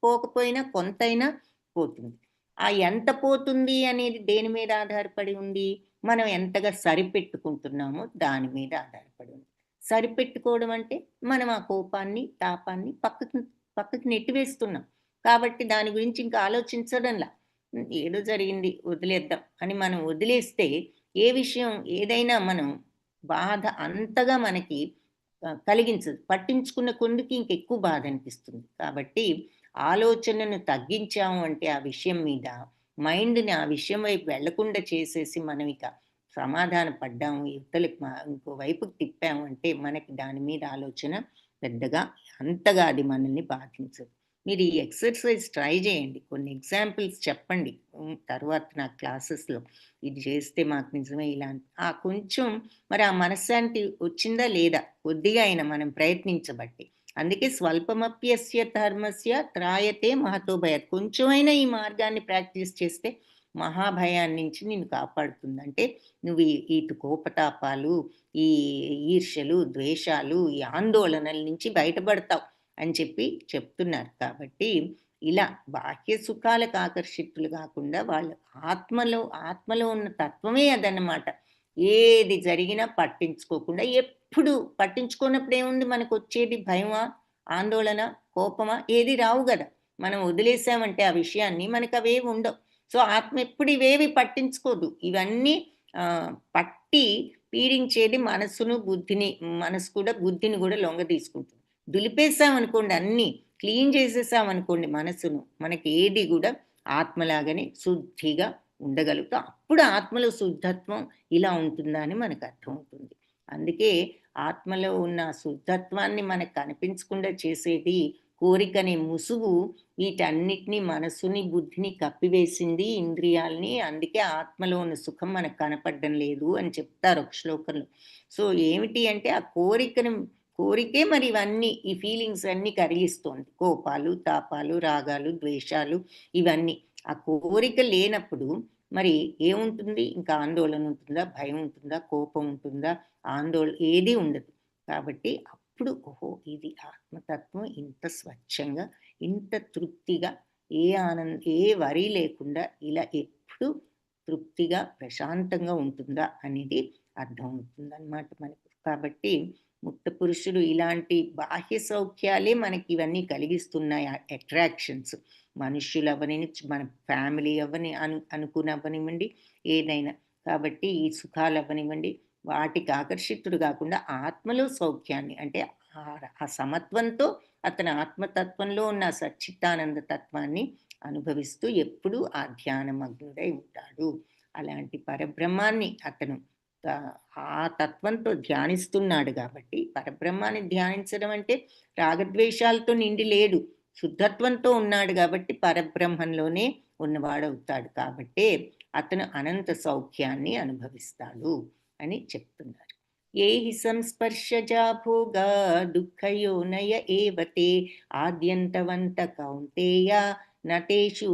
పోకపోయినా కొంతైనా పోతుంది. ఆ ఎంత పోతుంది అనేది దేని మీద ఆధారపడి ఉంది? మనం ఎంతగా సరిపెట్టుకుంటున్నామో దాని మీద ఆధారపడి ఉంది. సరిపెట్టుకోవడం అంటే మనం ఆ కోపాన్ని, తాపాన్ని పక్కకి నెట్టివేస్తున్నాం. కాబట్టి దాని గురించి ఇంకా ఆలోచించడంలా, ఏదో జరిగింది వదిలేద్దాం అని మనం వదిలేస్తే ఏ విషయం ఏదైనా మనం బాధ అంతగా మనకి కలిగించదు. పట్టించుకున్న కొందుకి ఇంకెక్కువ బాధ అనిపిస్తుంది. కాబట్టి ఆలోచనను తగ్గించాము అంటే ఆ విషయం మీద, మైండ్ని ఆ విషయం వైపు వెళ్లకుండా చేసేసి మనం ఇక సమాధాన పడ్డాము, యువతలకు ఇంకో వైపుకి తిప్పాము అంటే మనకి దాని మీద ఆలోచన పెద్దగా అంతగా అది మనల్ని బాధించదు. మీరు ఈ ఎక్సర్సైజ్ ట్రై చేయండి, కొన్ని ఎగ్జాంపుల్స్ చెప్పండి తర్వాత నా క్లాసెస్లో. ఇది చేస్తే మాకు నిజమే ఇలా కొంచెం మరి ఆ మనశ్శాంతి వచ్చిందా లేదా, కొద్దిగా అయినా మనం ప్రయత్నించబట్టి. అందుకే స్వల్పమప్యస్య ధర్మస్య త్రాయతే మహతో భయాత్. కొంచెమైనా ఈ మార్గాన్ని ప్రాక్టీస్ చేస్తే మహాభయాన్ని నుంచి నిన్ను కాపాడుతుంది. అంటే నువ్వు ఇటు కోపతాపాలు, ఈ ఈర్ష్యలు, ద్వేషాలు, ఈ ఆందోళనల నుంచి బయటపడతావు అని చెప్తున్నారు. కాబట్టి ఇలా బాహ్య సుఖాలకు ఆకర్షితులు కాకుండా వాళ్ళు ఆత్మలో ఉన్న తత్వమే అదన్నమాట. ఏది జరిగినా పట్టించుకోకుండా, ఎప్పుడు పట్టించుకున్నప్పుడు ఏముంది మనకు వచ్చేది? భయమా, ఆందోళన, కోపమా? ఏది రావు కదా. మనం వదిలేసామంటే ఆ విషయాన్ని మనకు అవేవి ఉండవు. సో ఆత్మ ఎప్పుడు ఇవేవి పట్టించుకోదు. ఇవన్నీ పట్టి పీడించేది మనసును, బుద్ధిని. మనసు కూడా బుద్ధిని కూడా లొంగ తీసుకుంటుంది. దులిపేసామనుకోండి, అన్నీ క్లీన్ చేసేసామనుకోండి మనసును, మనకి ఏది కూడా ఆత్మలాగానే శుద్ధిగా ఉండగలుగుతాం. అప్పుడు ఆత్మలో శుద్ధత్వం ఇలా ఉంటుందా అని మనకు అర్థమవుతుంది. అందుకే ఆత్మలో ఉన్న శుద్ధత్వాన్ని మనకు కనిపించకుండా చేసేది కోరికనే ముసుగు వీటన్నిటినీ, మనసుని, బుద్ధిని కప్పివేసింది, ఇంద్రియాలని. అందుకే ఆత్మలో ఉన్న సుఖం మనకు కనపడడం లేదు అని చెప్తారు ఒక శ్లోకంలో. సో ఏమిటి అంటే ఆ కోరికే మరి ఇవన్నీ ఈ ఫీలింగ్స్ అన్నీ కలిగిస్తోంది. కోపాలు, తాపాలు, రాగాలు, ద్వేషాలు ఇవన్నీ. ఆ కోరిక లేనప్పుడు మరి ఏముంటుంది? ఇంకా ఆందోళన ఉంటుందా? భయం ఉంటుందా? కోపం ఉంటుందా? ఏదీ ఉండదు. కాబట్టి అప్పుడు ఓహో! ఇది ఆత్మతత్వం ఇంత స్వచ్ఛంగా, ఇంత తృప్తిగా, ఏ వరి లేకుండా ఇలా ఎప్పుడు తృప్తిగా, ప్రశాంతంగా ఉంటుందా అనేది అర్థమవుతుందనమాట మనకు. కాబట్టి ముక్త పురుషుడు ఇలాంటి బాహ్య సౌఖ్యాలే మనకి ఇవన్నీ కలిగిస్తున్నాయి. అట్రాక్షన్స్ మనుష్యులవ్వని, మన ఫ్యామిలీ అనుకునవ్వనివ్వండి, ఏదైనా. కాబట్టి ఈ సుఖాలవ్వనివ్వండి, వాటికి ఆకర్షితుడు కాకుండా ఆత్మలో సౌఖ్యాన్ని అంటే ఆ సమత్వంతో అతని ఆత్మతత్వంలో ఉన్న సచ్చిత్తానంద తత్వాన్ని అనుభవిస్తూ ఎప్పుడూ ఆ ధ్యానమగ్నుడై ఉంటాడు. అలాంటి పరబ్రహ్మాన్ని అతను ఆ తత్వంతో ధ్యానిస్తున్నాడు కాబట్టి, పరబ్రహ్మాన్ని ధ్యానించడం అంటే రాగద్వేషాలతో నిండి లేడు, శుద్ధత్వంతో ఉన్నాడు కాబట్టి పరబ్రహ్మంలోనే ఉన్నవాడవుతాడు. కాబట్టే అతను అనంత సౌఖ్యాన్ని అనుభవిస్తాడు అని చెప్తున్నారు. ఏహి సంస్పర్శజా భోగా దుఃఖయోనయ ఏవతే ఆద్యంతవంత కౌంతేయ నటేషు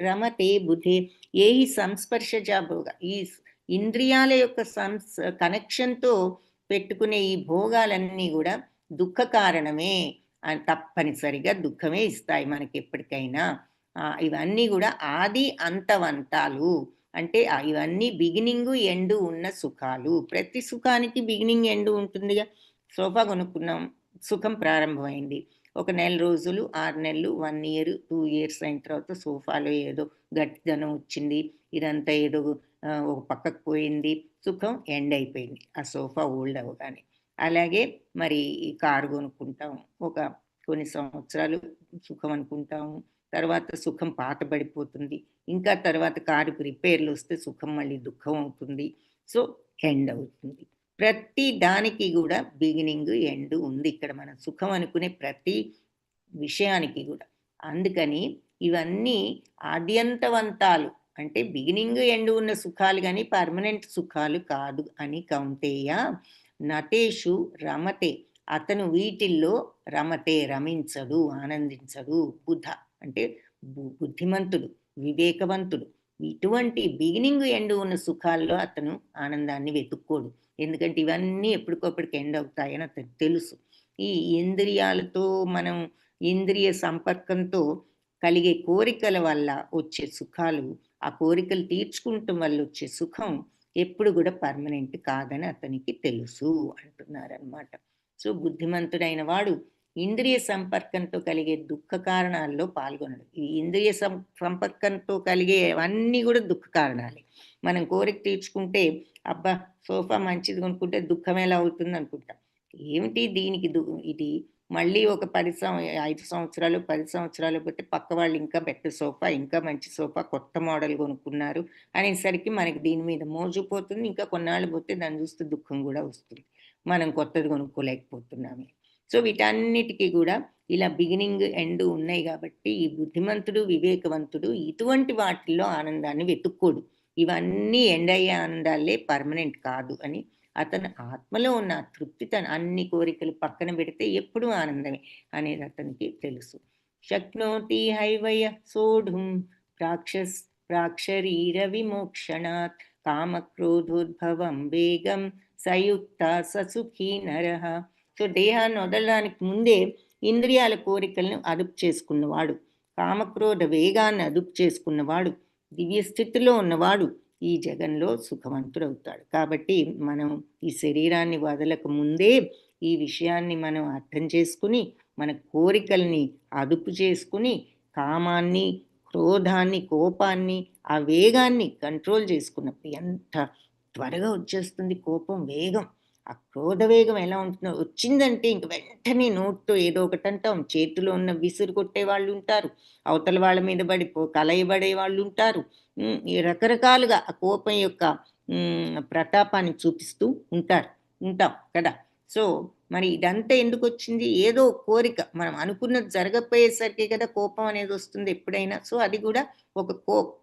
రమతే బుధే. ఏహి సంస్పర్శజా భోగ, ఈ ఇంద్రియాల యొక్క కనెక్షన్తో పెట్టుకునే ఈ భోగాలన్నీ కూడా దుఃఖ కారణమే. తప్పనిసరిగా దుఃఖమే ఇస్తాయి మనకి ఎప్పటికైనా. ఇవన్నీ కూడా ఆది అంతవంతాలు అంటే ఇవన్నీ బిగినింగ్ ఎండ్ ఉన్న సుఖాలు. ప్రతి సుఖానికి బిగినింగ్ ఎండ్ ఉంటుందిగా. సోఫా కొనుక్కున్నాం, సుఖం ప్రారంభమైంది. ఒక నెల రోజులు, 6 నెలలు, 1 year, 2 years అయిన తర్వాత సోఫాలో ఏదో గట్టిదనం వచ్చింది, ఇదంతా ఏదో ఒక పక్కకు పోయింది, సుఖం ఎండ్ అయిపోయింది ఆ సోఫా ఓల్డ్ అవ్వగానే. అలాగే మరి ఈ కారు కొనుక్కుంటాం, కొన్ని సంవత్సరాలు సుఖం అనుకుంటాము, తర్వాత సుఖం పాతబడిపోతుంది, ఇంకా తర్వాత కారుకు రిపేర్లు వస్తే సుఖం మళ్ళీ దుఃఖం అవుతుంది. సో ఎండ్ అవుతుంది. ప్రతి దానికి కూడా బిగినింగ్ ఎండ్ ఉంది ఇక్కడ. మనం సుఖం అనుకునే ప్రతి విషయానికి కూడా. అందుకని ఇవన్నీ ఆద్యంతవంతాలు అంటే బిగినింగ్ ఎండ్ ఉన్న సుఖాలు కానీ పర్మనెంట్ సుఖాలు కాదు అని కౌంతేయ. నటేషు రమతే, అతను వీటిల్లో రమించడు, ఆనందించడు. బుధ అంటే బుద్ధిమంతుడు, వివేకవంతుడు. ఇటువంటి బిగినింగ్ ఎండ్ ఉన్న సుఖాల్లో అతను ఆనందాన్ని వెతుక్కోడు. ఎందుకంటే ఇవన్నీ ఎప్పటికప్పటికి ఎండ్ అవుతాయని అతనికి తెలుసు. ఈ ఇంద్రియాలతో మనం ఇంద్రియ సంపర్కంతో కలిగే కోరికల వల్ల వచ్చే సుఖాలు, ఆ కోరికలు తీర్చుకుంటం వల్ల వచ్చే సుఖం ఎప్పుడు కూడా పర్మనెంట్ కాదని అతనికి తెలుసు అంటున్నారనమాట. సో బుద్ధిమంతుడైన వాడు ఇంద్రియ సంపర్కంతో కలిగే దుఃఖ కారణాల్లో పాల్గొనడు. ఈ ఇంద్రియ సంపర్కంతో కలిగే అన్నీ కూడా దుఃఖ కారణాలే. మనం కోరిక తీర్చుకుంటే అబ్బా సోఫా మంచిది కొనుక్కుంటే దుఃఖం ఎలా అవుతుంది అనుకుంటాం. ఏమిటి దీనికి ఇది మళ్ళీ ఒక 5 సంవత్సరాలు 10 సంవత్సరాలు పోతే పక్క వాళ్ళు ఇంకా బెటర్ సోఫా, ఇంకా మంచి సోఫా, కొత్త మోడల్ కొనుక్కున్నారు అనేసరికి మనకి దీని మీద మోజుపోతుంది. ఇంకా కొన్నాళ్ళు పోతే దాన్ని చూస్తే దుఃఖం కూడా వస్తుంది, మనం కొత్తది కొనుక్కోలేకపోతున్నామే. సో వీటన్నిటికీ కూడా ఇలా బిగినింగ్ ఎండ్ ఉన్నాయి కాబట్టి ఈ బుద్ధిమంతుడు, వివేకవంతుడు ఇటువంటి వాటిల్లో ఆనందాన్ని వెతుక్కోడు. ఇవన్నీ ఎండ్ అయ్యే ఆనందాలే, పర్మనెంట్ కాదు అని అతను ఆత్మలో ఉన్న తృప్తి, తన అన్ని కోరికలు పక్కన పెడితే ఎప్పుడూ ఆనందమే అనేది అతనికి తెలుసు. శక్నోతి హైవయ సోఢుం ప్రాక్షరీర విమోక్షణాత్ కామక్రోధోద్భవం వేగం సయుక్త ససుఖీ నరః. సో దేహాన్ని వదలడానికి ముందే ఇంద్రియాల కోరికలను అదుపు చేసుకున్నవాడు, కామక్రోధ వేగాన్ని అదుపు చేసుకున్నవాడు, దివ్య స్థితిలో ఉన్నవాడు ఈ జగంలో సుఖవంతుడవుతాడు. కాబట్టి మనం ఈ శరీరాన్ని వదలక ముందే ఈ విషయాన్ని మనం అర్థం చేసుకుని, మన కోరికల్ని అదుపు చేసుకుని, కామాన్ని, క్రోధాన్ని, కోపాన్ని, ఆ వేగాన్ని కంట్రోల్ చేసుకున్నప్పుడు ఎంత త్వరగా వచ్చేస్తుంది కోపం, వేగం. ఆ క్రోధ వేగం ఎలా ఉంటుందో, వచ్చిందంటే ఇంక వెంటనే నోట్తో ఏదో ఒకటి అంటాం, చేతిలో ఉన్న విసురు కొట్టే వాళ్ళు ఉంటారు, అవతల వాళ్ళ మీద కలయబడే వాళ్ళు ఉంటారు. ఈ రకరకాలుగా ఆ కోపం యొక్క ప్రతాపాన్ని చూపిస్తూ ఉంటాం కదా. సో మరి ఇదంతా ఎందుకు వచ్చింది? ఏదో కోరిక, మనం అనుకున్నది జరగకపోయేసరికి కదా కోపం అనేది వస్తుంది ఎప్పుడైనా. సో అది కూడా ఒక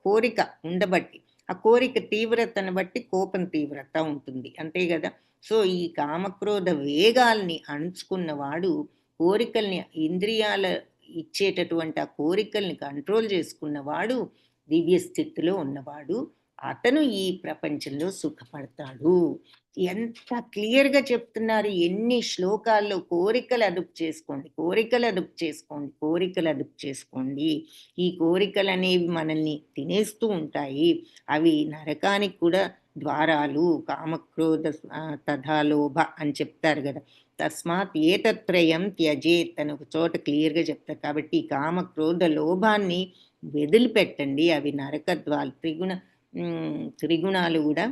కోరిక ఉండబట్టి, ఆ కోరిక తీవ్రతను బట్టి కోపం తీవ్రత ఉంటుంది, అంతే కదా. సో ఈ కామక్రోధ వేగాల్ని అణుచుకున్నవాడు, కోరికల్ని ఇంద్రియాల ఇచ్చేటటువంటి ఆ కోరికల్ని కంట్రోల్ చేసుకున్నవాడు, దివ్య స్థితిలో ఉన్నవాడు, అతను ఈ ప్రపంచంలో సుఖపడతాడు. ఎంత క్లియర్గా చెప్తున్నారు, ఎన్ని శ్లోకాల్లో. కోరికలు అదుపు చేసుకోండి, కోరికలు అదుపు చేసుకోండి, కోరికలు అదుపు చేసుకోండి. ఈ కోరికలు అనేవి మనల్ని తినేస్తూ ఉంటాయి. అవి నరకానికి కూడా ద్వారాలు. కామక్రోధ తథాలోభ అని చెప్తారు కదా. తస్మాత్ ఏతత్రయం త్యజేత్ అని ఒక చోట క్లియర్గా చెప్తారు. కాబట్టి ఈ కామక్రోధ లోభాన్ని వదిలిపెట్టండి. అవి నరక ద్వాలు. త్రిగుణాలు కూడా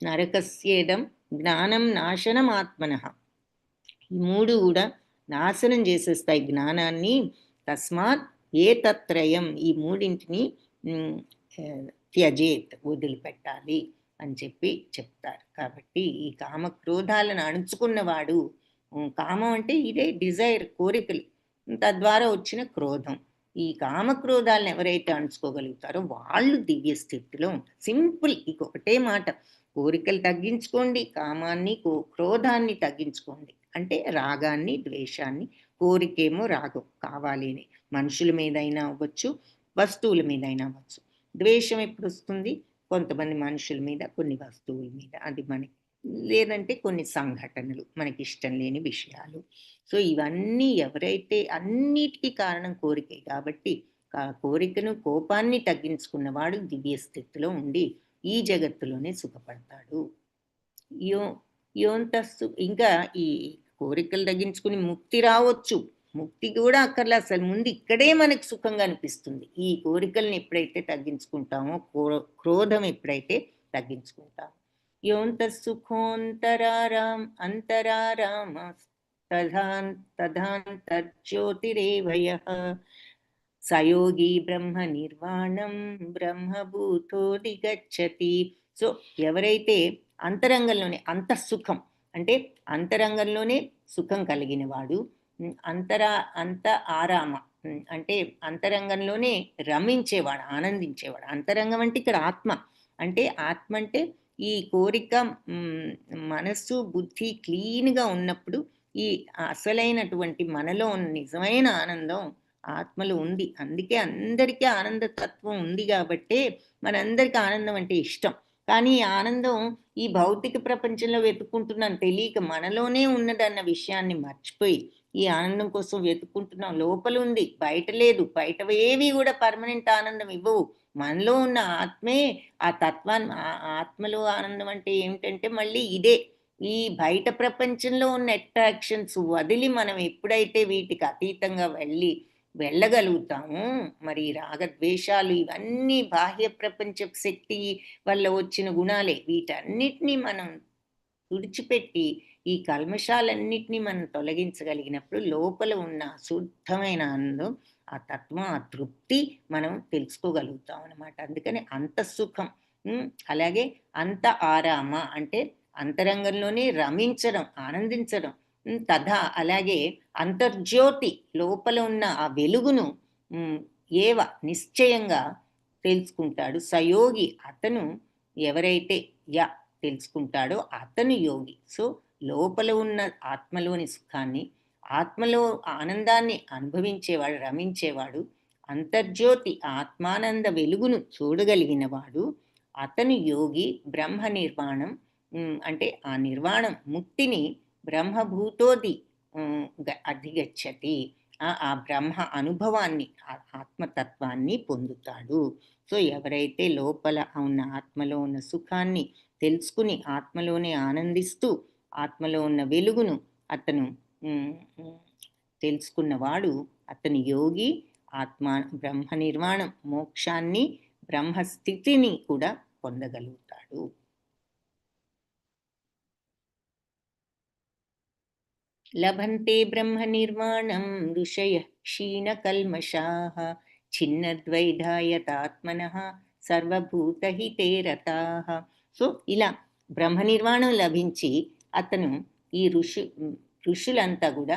నరకస్యేదం జ్ఞానం నాశనం ఆత్మనః. ఈ మూడు కూడా నాశనం చేసేస్తాయి జ్ఞానాన్ని. తస్మాత్ ఏతత్రయం, ఈ మూడింటిని త్యజేత్, వదిలిపెట్టాలి అని చెప్పి చెప్తారు. కాబట్టి ఈ కామక్రోధాలను అణుచుకున్నవాడు, కామం అంటే ఇదే డిజైర్, కోరికలు, తద్వారా వచ్చిన క్రోధం. ఈ కామక్రోధాలను ఎవరైతే అణుచుకోగలుగుతారో వాళ్ళు దివ్య స్థితిలో ఉంటారు. సింపుల్, ఇంకొకటే మాట, కోరికలు తగ్గించుకోండి, కామాన్ని క్రోధాన్ని తగ్గించుకోండి. అంటే రాగాన్ని ద్వేషాన్ని. కోరికేమో రాగం, కావాలి అని, మనుషుల మీద అయినా అవ్వచ్చు, వస్తువుల మీద అయినా అవ్వచ్చు. ద్వేషం ఎప్పుడు వస్తుంది? కొంతమంది మనుషుల మీద, కొన్ని వస్తువుల మీద, అది మనకి, లేదంటే కొన్ని సంఘటనలు, మనకి ఇష్టం లేని విషయాలు. సో ఇవన్నీ ఎవరైతే, అన్నిటికీ కారణం కోరికే. కాబట్టి కోరికను, కోపాన్ని తగ్గించుకున్నవాడు దివ్య స్థితిలో ఉండి ఈ జగత్తులోనే సుఖపడతాడు. యోంతస్సు. ఇంకా ఈ కోరికలు తగ్గించుకుని ముక్తి రావచ్చు. ముక్తి కూడా అక్కర్లే, అసలు ముందు ఇక్కడే మనకు సుఖంగా అనిపిస్తుంది. ఈ కోరికల్ని ఎప్పుడైతే తగ్గించుకుంటామో, క్రోధం ఎప్పుడైతే తగ్గించుకుంటామో. యోంతస్సుఖోంతరారాం అంతరారామ తథాంతర్జ్యోతిరేవయః సయోగి బ్రహ్మ నిర్వాణం బ్రహ్మభూతోధిగచ్చతి. సో ఎవరైతే అంతరంగంలోనే అంతఃసుఖం, అంటే అంతరంగంలోనే సుఖం కలిగిన వాడు, అంత ఆరామ అంటే అంతరంగంలోనే రమించేవాడు, ఆనందించేవాడు. అంతరంగం అంటే ఇక్కడ ఆత్మ. అంటే ఆత్మ అంటే ఈ కోరిక, మనస్సు, బుద్ధి క్లీన్గా ఉన్నప్పుడు ఈ అసలైనటువంటి మనలో ఉన్న నిజమైన ఆనందం ఆత్మలో ఉంది. అందుకే అందరికీ ఆనందతత్వం ఉంది. కాబట్టే మనందరికీ ఆనందం అంటే ఇష్టం. కానీ ఈ ఆనందం ఈ భౌతిక ప్రపంచంలో వెతుక్కుంటున్నాం తెలియక, మనలోనే ఉన్నదన్న విషయాన్ని మర్చిపోయి ఈ ఆనందం కోసం వెతుక్కుంటున్నాం. లోపల ఉంది, బయట లేదు. బయటవేవి కూడా పర్మనెంట్ ఆనందం ఇవ్వవు. మనలో ఉన్న ఆత్మే ఆ తత్వాన్ని, ఆత్మలో ఆనందం అంటే ఏమిటంటే మళ్ళీ ఇదే. ఈ బయట ప్రపంచంలో ఉన్న అట్రాక్షన్స్ వదిలి మనం ఎప్పుడైతే వీటికి అతీతంగా వెళ్ళగలుగుతాము, మరి రాగద్వేషాలు ఇవన్నీ బాహ్య ప్రపంచ శక్తి వల్ల వచ్చిన గుణాలే. వీటన్నిటినీ మనం తుడిచిపెట్టి ఈ కల్మషాలన్నిటినీ మనం తొలగించగలిగినప్పుడు లోపల ఉన్న శుద్ధమైన ఆనందం, ఆ తత్వం, ఆ తృప్తి మనం తెలుసుకోగలుగుతాం అన్నమాట. అందుకని అంతఃసుఖం. అలాగే అంత ఆరామ అంటే అంతరంగంలోనే రమించడం, ఆనందించడం. తథా అలాగే అంతర్జ్యోతి, లోపల ఉన్న ఆ వెలుగును ఏవ నిశ్చయంగా తెలుసుకుంటాడు. సయోగి, అతను ఎవరైతే తెలుసుకుంటాడో అతను యోగి. సో లోపల ఉన్న ఆత్మలోని సుఖాన్ని, ఆత్మలో ఆనందాన్ని అనుభవించేవాడు, రమించేవాడు, అంతర్జ్యోతి ఆత్మానంద వెలుగును చూడగలిగిన వాడు, అతను యోగి. బ్రహ్మ నిర్వాణం అంటే ఆ నిర్వాణం, ముక్తిని బ్రహ్మభూతోది అధిగచ్చతి, ఆ బ్రహ్మ అనుభవాన్ని, ఆత్మతత్వాన్ని పొందుతాడు. సో ఎవరైతే లోపల ఉన్న ఆత్మలో ఉన్న సుఖాన్ని తెలుసుకుని ఆత్మలోనే ఆనందిస్తూ ఆత్మలో ఉన్న వెలుగును అతను తెలుసుకున్నవాడు, అతని యోగి. బ్రహ్మ నిర్వాణం, మోక్షాన్ని, బ్రహ్మస్థితిని కూడా పొందగలుగుతాడు. లభంతే బ్రహ్మ నిర్వాణం ఋషయః క్షీణకల్మషాః ఛిన్నద్వైధాయతాత్మనః సర్వభూతహితే రతాః. సో ఇలా బ్రహ్మ నిర్వాణం లభించి అతను ఈ ఋషులంతా కూడా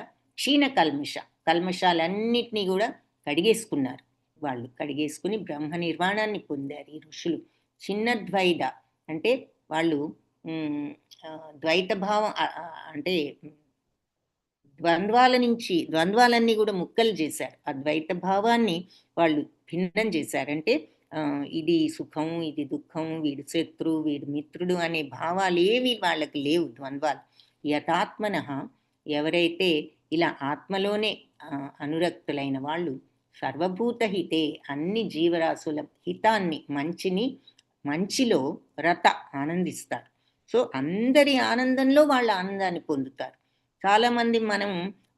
కల్మషాలన్నిటినీ కూడా కడిగేసుకున్నారు. వాళ్ళు కడిగేసుకుని బ్రహ్మ నిర్వాణాన్ని పొందారు ఈ ఋషులు. చిన్నద్వైధ అంటే వాళ్ళు ఉమ్, ద్వైత భావం అంటే ద్వంద్వాలన్నీ కూడా ముక్కలు చేశారు. ఆ ద్వైత భావాన్ని వాళ్ళు భిన్నం చేశారు. అంటే ఇది సుఖం, ఇది దుఃఖం, వీడు శత్రువు, వీడు మిత్రుడు అనే భావాలేవి వాళ్ళకి లేవు. ద్వంద్వాలు యథాత్మనః ఎవరైతే ఇలా ఆత్మలోనే అనురక్తులైన వాళ్ళు సర్వభూత హితే అన్ని జీవరాశుల హితాన్ని మంచిలో రత ఆనందిస్తారు. సో అందరి ఆనందంలో వాళ్ళ ఆనందాన్ని పొందుతారు. చాలా మంది మనం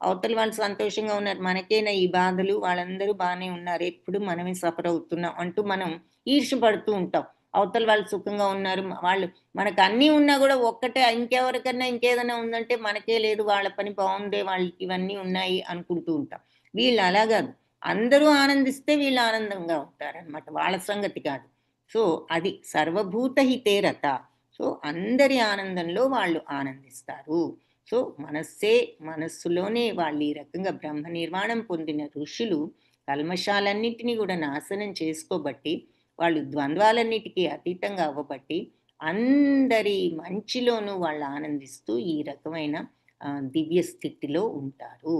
అవతల వాళ్ళు సంతోషంగా ఉన్నారు, మనకేనా ఈ బాధలు, వాళ్ళందరూ బాగానే ఉన్నారు, ఎప్పుడు మనమే సఫర్ అవుతున్నాం అంటూ మనం ఈర్ష్యపడుతూ ఉంటాం. అవతల వాళ్ళు సుఖంగా ఉన్నారు, వాళ్ళు మనకు అన్నీ ఉన్నా కూడా ఒక్కటే ఇంకెవరికన్నా ఇంకేదైనా ఉందంటే మనకే లేదు, వాళ్ళ పని బాగుందే, వాళ్ళకి ఇవన్నీ ఉన్నాయి అనుకుంటూ ఉంటాం. వీళ్ళు అలా కాదు, అందరూ ఆనందిస్తే వీళ్ళు ఆనందంగా ఉంటారనమాట, వాళ్ళ సంగతి కాదు. సో అది సర్వభూత హితే రత. సో అందరి ఆనందంలో వాళ్ళు ఆనందిస్తారు. సో మనస్సులోనే వాళ్ళు ఈ రకంగా బ్రహ్మ నిర్వాణం పొందిన ఋషులు కల్మషాలన్నిటినీ కూడా నాశనం చేసుకోబట్టి, వాళ్ళు ద్వంద్వాలన్నిటికీ అతీతంగా అవ్వబట్టి అందరి మంచిలోనూ వాళ్ళు ఆనందిస్తూ ఈ రకమైన దివ్య స్థితిలో ఉంటారు.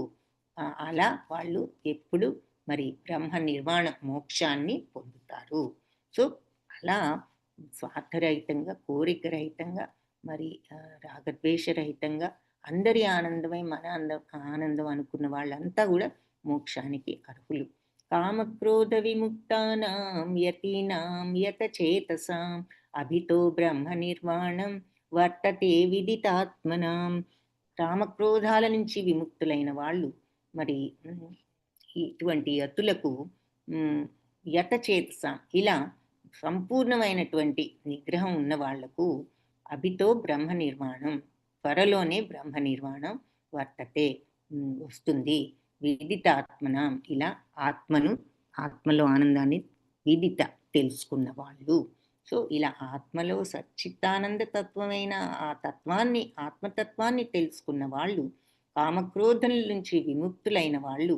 అలా వాళ్ళు ఎప్పుడు మరి బ్రహ్మ నిర్వాణ మోక్షాన్ని పొందుతారు. సో అలా స్వార్థరహితంగా, కోరిక రహితంగా, మరి రాగద్వేషరహితంగా అందరి ఆనందమై మన ఆనందం అనుకున్న వాళ్ళంతా కూడా మోక్షానికి అర్హులు. కామక్రోధ విముక్తానాం యతీనాం యతచేతసాం అభితో బ్రహ్మ నిర్వాణం వర్తతే విదితాత్మనాం. కామక్రోధాల నుంచి విముక్తులైన వాళ్ళు మరి ఇటువంటి యతులకు యతచేతసాం ఇలా సంపూర్ణమైనటువంటి నిగ్రహం ఉన్న వాళ్లకు అభితో బ్రహ్మ నిర్వాణం త్వరలోనే బ్రహ్మ నిర్వాణం వర్తతే వస్తుంది. విదితాత్మన ఇలా ఆత్మలో ఆనందాన్ని విదిత తెలుసుకున్న వాళ్ళు. సో ఇలా ఆత్మలో సచ్చిత్తానంద తత్వమైన ఆ తత్వాన్ని, ఆత్మతత్వాన్ని తెలుసుకున్న వాళ్ళు, కామక్రోధుల నుంచి విముక్తులైన వాళ్ళు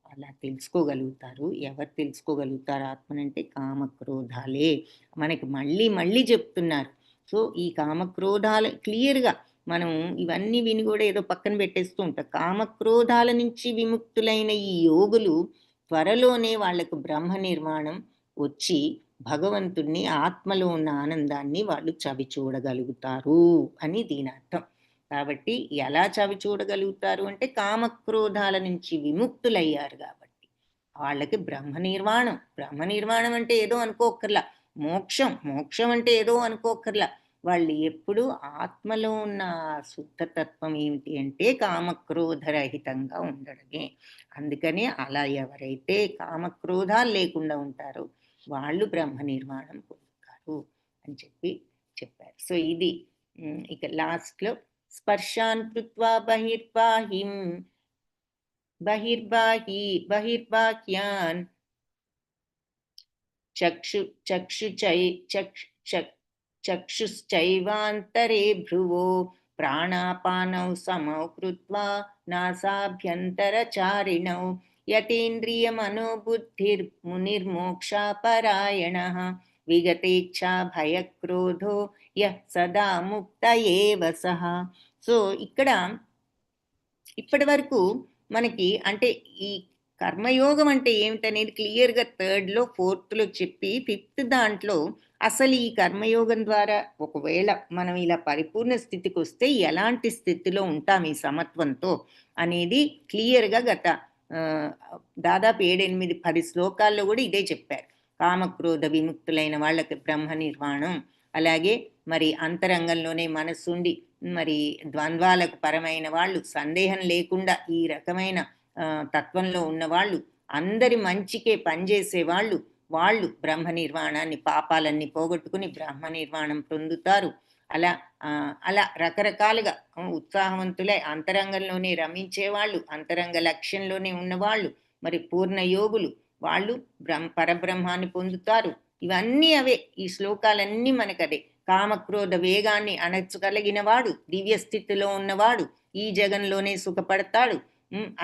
అలా తెలుసుకోగలుగుతారు. ఎవరు తెలుసుకోగలుగుతారు ఆత్మనంటే? కామక్రోధాలే. మనకి మళ్ళీ మళ్ళీ చెప్తున్నారు. సో ఈ కామక్రోధాలు క్లియర్గా మనం ఇవన్నీ విని కూడా ఏదో పక్కన పెట్టేస్తూ ఉంటాం. కామక్రోధాల నుంచి విముక్తులైన ఈ యోగులు త్వరలోనే వాళ్లకు బ్రహ్మ నిర్మాణం వచ్చి భగవంతుణ్ణి, ఆత్మలో ఉన్న ఆనందాన్ని వాళ్ళు చవి చూడగలుగుతారు అని దీని అర్థం. కాబట్టి ఎలా చవి చూడగలుగుతారు అంటే కామక్రోధాల నుంచి విముక్తులయ్యారు కాబట్టి వాళ్ళకి బ్రహ్మ నిర్వాణం అంటే ఏదో అనుకోకర్లా. మోక్షం అంటే ఏదో అనుకోకర్లా. వాళ్ళు ఎప్పుడు ఆత్మలో ఉన్న శుద్ధతత్వం ఏమిటి అంటే కామక్రోధరహితంగా ఉండడమే. అందుకనే అలా ఎవరైతే కామక్రోధాలు లేకుండా ఉంటారో వాళ్ళు బ్రహ్మ నిర్వాణం పొందుతారు అని చెప్పారు. సో ఇది ఇక లాస్ట్లో స్పర్శాన్ కృత్వా బహిర్బాహ్యాన్ చక్షుశ్చైవాంతరే భ్రువో ప్రాణాపానౌ సమౌ కృత్వా నాసాభ్యంతరచారిణౌ యతేంద్రియమనోబుద్ధిర్మునిర్మోక్షాపరాయణః విగతేచ్ఛా భయక్రోధో యః సదా ముక్త ఏవ సః. సో ఇక్కడ ఇప్పటి వరకు మనకి అంటే ఈ కర్మయోగం అంటే ఏమిటనేది క్లియర్గా 3rd, 4th చెప్పి 5th దాంట్లో అసలు ఈ కర్మయోగం ద్వారా ఒకవేళ మనం ఇలా పరిపూర్ణ స్థితికి వస్తే ఎలాంటి స్థితిలో ఉంటాం ఈ సమత్వంతో అనేది క్లియర్గా గత దాదాపు 7, 8, 10 శ్లోకాల్లో కూడా ఇదే చెప్పారు. కామక్రోధ విముక్తులైన వాళ్ళకి బ్రహ్మ నిర్వాణం, అలాగే మరి అంతరంగంలోనే మనస్సుండి మరి ద్వంద్వాలకు పరమైన వాళ్ళు, సందేహం లేకుండా ఈ రకమైన తత్వంలో ఉన్నవాళ్ళు, అందరి మంచికే పనిచేసే వాళ్ళు బ్రహ్మ నిర్వాణాన్ని, పాపాలన్నీ పోగొట్టుకుని బ్రహ్మ నిర్వాణం పొందుతారు. అలా రకరకాలుగా ఉత్సాహవంతులై అంతరంగంలోనే రమించేవాళ్ళు, అంతరంగ లక్ష్యంలోనే ఉన్నవాళ్ళు, మరి పూర్ణ యోగులు వాళ్ళు పరబ్రహ్మాన్ని పొందుతారు. ఇవన్నీ అవే, ఈ శ్లోకాలన్నీ మనకదే. కామక్రోధ వేగాన్ని అణచగలిగిన వాడు, దివ్య స్థితిలో ఉన్నవాడు ఈ జగంలోనే సుఖపడతాడు.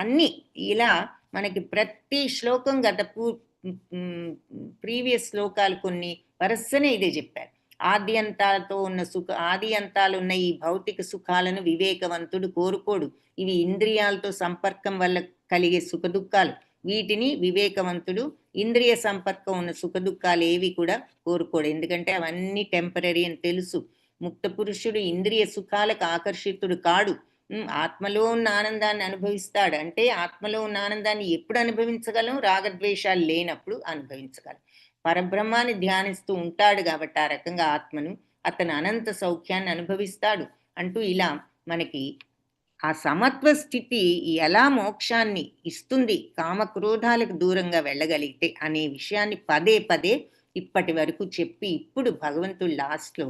అన్నీ ఇలా మనకి ప్రతి శ్లోకం గత ప్రీవియస్ శ్లోకాలు కొన్ని వరుసనే ఇదే చెప్పారు. ఆది అంతాలతో ఉన్న ఆది అంతాలు ఉన్న ఈ భౌతిక సుఖాలను వివేకవంతుడు కోరుకోడు. ఇవి ఇంద్రియాలతో సంపర్కం వల్ల కలిగే సుఖ దుఃఖాలు. వీటిని వివేకవంతుడు ఇంద్రియ సంపర్కం ఉన్న సుఖ దుఃఖాలు ఏవి కూడా కోరుకోడు, ఎందుకంటే అవన్నీ టెంపరీ అని తెలుసు. ముక్త పురుషుడు ఇంద్రియ సుఖాలకు ఆకర్షితుడు కాడు. ఆత్మలో ఉన్న ఆనందాన్ని అనుభవిస్తాడు. అంటే ఆత్మలో ఉన్న ఆనందాన్ని ఎప్పుడు అనుభవించగలం? రాగద్వేషాలు లేనప్పుడు అనుభవించగలం. పరబ్రహ్మాన్ని ధ్యానిస్తూ ఉంటాడు కాబట్టి ఆ రకంగా ఆత్మను అతను అనంత సౌఖ్యాన్ని అనుభవిస్తాడు అంటూ ఇలా మనకి ఆ సమత్వ స్థితి ఎలా మోక్షాన్ని ఇస్తుంది, కామక్రోధాలకు దూరంగా వెళ్ళగలిగితే అనే విషయాన్ని పదే పదే ఇప్పటి వరకు చెప్పి, ఇప్పుడు భగవంతుడు లాస్ట్లో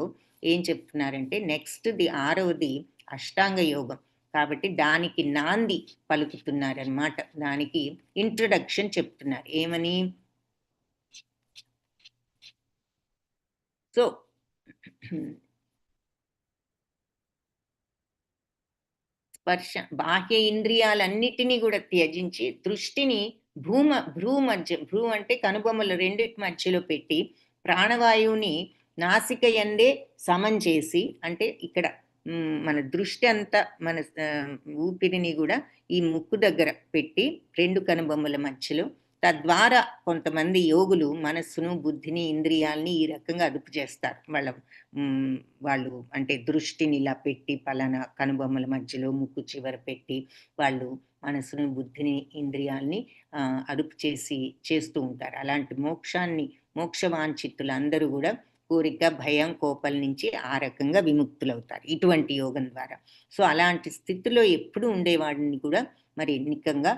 ఏం చెప్తున్నారంటే నెక్స్ట్ది 6వది అష్టాంగ యోగం. కాబట్టి దానికి నాంది పలుకుతున్నారనమాట. దానికి ఇంట్రొడక్షన్ చెప్తున్నారు. ఏమని? సో స్పర్శ బాహ్య ఇంద్రియాలన్నిటినీ కూడా త్యజించి దృష్టిని భ్రూ అంటే కనుబొమ్మలు రెండిటి మధ్యలో పెట్టి ప్రాణవాయువుని నాసిక యందే సమం చేసి, అంటే ఇక్కడ మన దృష్టి అంతా మన ఊపిరిని కూడా ఈ ముక్కు దగ్గర పెట్టి రెండు కనుబొమ్మల మధ్యలో, తద్వారా కొంతమంది యోగులు మనస్సును బుద్ధిని ఇంద్రియాలని ఈ రకంగా అదుపు చేస్తారు. వాళ్ళు అంటే దృష్టిని ఇలా పెట్టి పలానా కనుబొమ్మల మధ్యలో ముక్కు చివర పెట్టి వాళ్ళు మనసును బుద్ధిని ఇంద్రియాలని అదుపు చేస్తూ ఉంటారు. అలాంటి మోక్షవాంఛితులు అందరూ కూడా కోరిక భయం కోపల నుంచి ఆ రకంగా విముక్తులవుతారు ఇటువంటి యోగం ద్వారా. సో అలాంటి స్థితిలో ఎప్పుడు ఉండేవాడిని కూడా మరి ఎన్నికంగా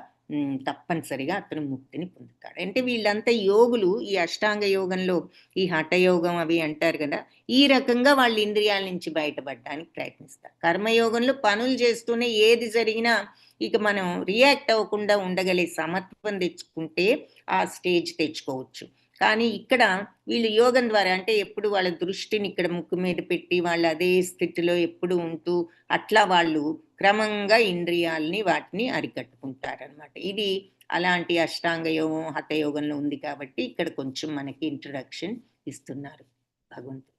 తప్పనిసరిగా అతను ముక్తిని పొందుతాడు. అంటే వీళ్ళంతా యోగులు ఈ అష్టాంగ యోగంలో ఈ హఠయోగం అవి అంటారు కదా, ఈ రకంగా వాళ్ళు ఇంద్రియాల నుంచి బయటపడడానికి ప్రయత్నిస్తారు. కర్మయోగంలో పనులు చేస్తూనే ఏది జరిగినా ఇక మనం రియాక్ట్ అవ్వకుండా ఉండగలే సమత్వం తెచ్చుకుంటే ఆ స్టేజ్ తెచ్చుకోవచ్చు. కానీ ఇక్కడ వీళ్ళు యోగం ద్వారా అంటే ఎప్పుడు వాళ్ళ దృష్టిని ఇక్కడ ముక్కు మీద పెట్టి వాళ్ళు అదే స్థితిలో ఎప్పుడు ఉంటూ అట్లా వాళ్ళు క్రమంగా ఇంద్రియాలని వాటిని అరికట్టుకుంటారనమాట. ఇది అలాంటి అష్టాంగ యోగం హఠయోగంలో ఉంది కాబట్టి ఇక్కడ కొంచెం మనకి ఇంట్రొడక్షన్ ఇస్తున్నారు భగవంతుడు.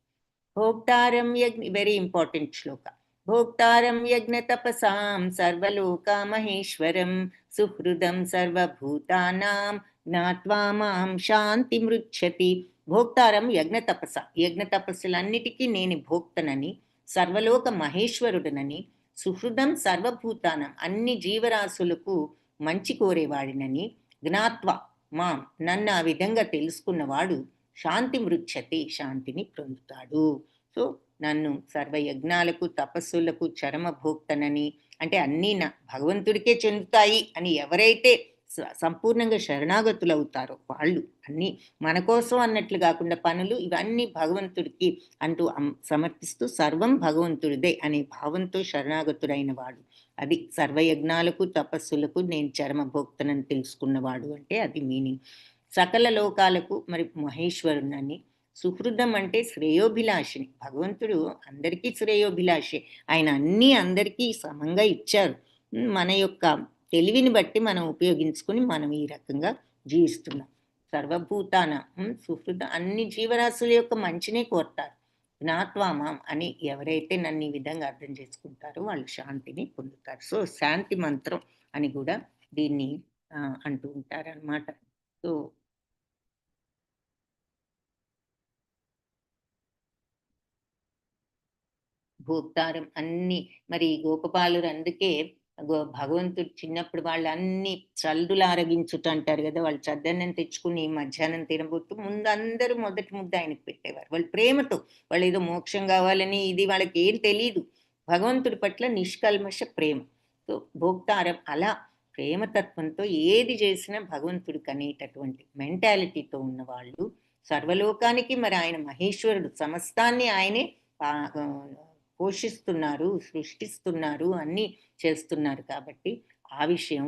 భోక్తారం యజ్ఞ, వెరీ ఇంపార్టెంట్ శ్లోక. భోక్తారం యజ్ఞ తపసాం సర్వలోక మహేశ్వరం సుహృదం సర్వభూతానాం జ్ఞాత్వా మాం శాంతి మృచ్చతి. భోక్తారం యజ్ఞ తపస, యజ్ఞ తపస్సులన్నిటికీ నేను భోక్తనని, సర్వలోక మహేశ్వరుడనని, సుహృదం సర్వభూతానం అన్ని జీవరాశులకు మంచి కోరేవాడినని, జ్ఞాత్వా మాం నన్ను ఆ విధంగా తెలుసుకున్నవాడు శాంతి మృచ్చతి శాంతిని పొందుతాడు. సో నన్ను సర్వయజ్ఞాలకు తపస్సులకు చరమ భోక్తనని, అంటే అన్నీ నా భగవంతుడికే చెందుతాయి అని ఎవరైతే సంపూర్ణంగా శరణాగతులు అవుతారో వాళ్ళు అన్నీ మన కోసం అన్నట్లు కాకుండా పనులు ఇవన్నీ భగవంతుడికి అంటూ సమర్పిస్తూ సర్వం భగవంతుడిదే అనే భావంతో శరణాగతుడైన వాడు, అది సర్వయజ్ఞాలకు తపస్సులకు నేను చరమభోక్తనని తెలుసుకున్నవాడు అంటే అది మీనింగ్. సకల లోకాలకు మరి మహేశ్వరునని, సుహృదం అంటే శ్రేయోభిలాషిని, భగవంతుడు అందరికీ శ్రేయోభిలాషి, ఆయన అన్నీ అందరికీ సమంగా ఇచ్చారు. మన యొక్క తెలివిని బట్టి మనం ఉపయోగించుకొని మనం ఈ రకంగా జీవిస్తున్నాం. సర్వభూతాన సుహృద అన్ని జీవరాశుల యొక్క మంచినే కోరుతారు. జ్ఞాత్వామాం అని ఎవరైతే నన్ను ఈ విధంగా అర్థం చేసుకుంటారో వాళ్ళు శాంతిని పొందుతారు. సో శాంతి మంత్రం అని కూడా దీన్ని అంటూ ఉంటారన్నమాట. సో భోక్తారం అన్ని మరి గోపపాలురు అందుకే భగవంతుడు చిన్నప్పుడు వాళ్ళు అన్ని చల్లులు ఆరగించుట అంటారు కదా, వాళ్ళు చద్దన్నం తెచ్చుకుని మధ్యాహ్నం తినబోతూ ముందు అందరూ మొదటి ముద్ద ఆయనకు పెట్టేవారు. వాళ్ళు ప్రేమతో, వాళ్ళు ఏదో మోక్షం కావాలని ఇది వాళ్ళకి ఏం తెలియదు, భగవంతుడి పట్ల నిష్కల్మష ప్రేమ. సో భోక్తారం అలా ప్రేమతత్వంతో ఏది చేసినా భగవంతుడికి అనేటటువంటి మెంటాలిటీతో ఉన్న వాళ్ళు సర్వలోకానికి మరి ఆయన మహేశ్వరుడు, సమస్తాన్ని ఆయనే పోషిస్తున్నారు, సృష్టిస్తున్నారు, అన్నీ చేస్తున్నారు. కాబట్టి ఆ విషయం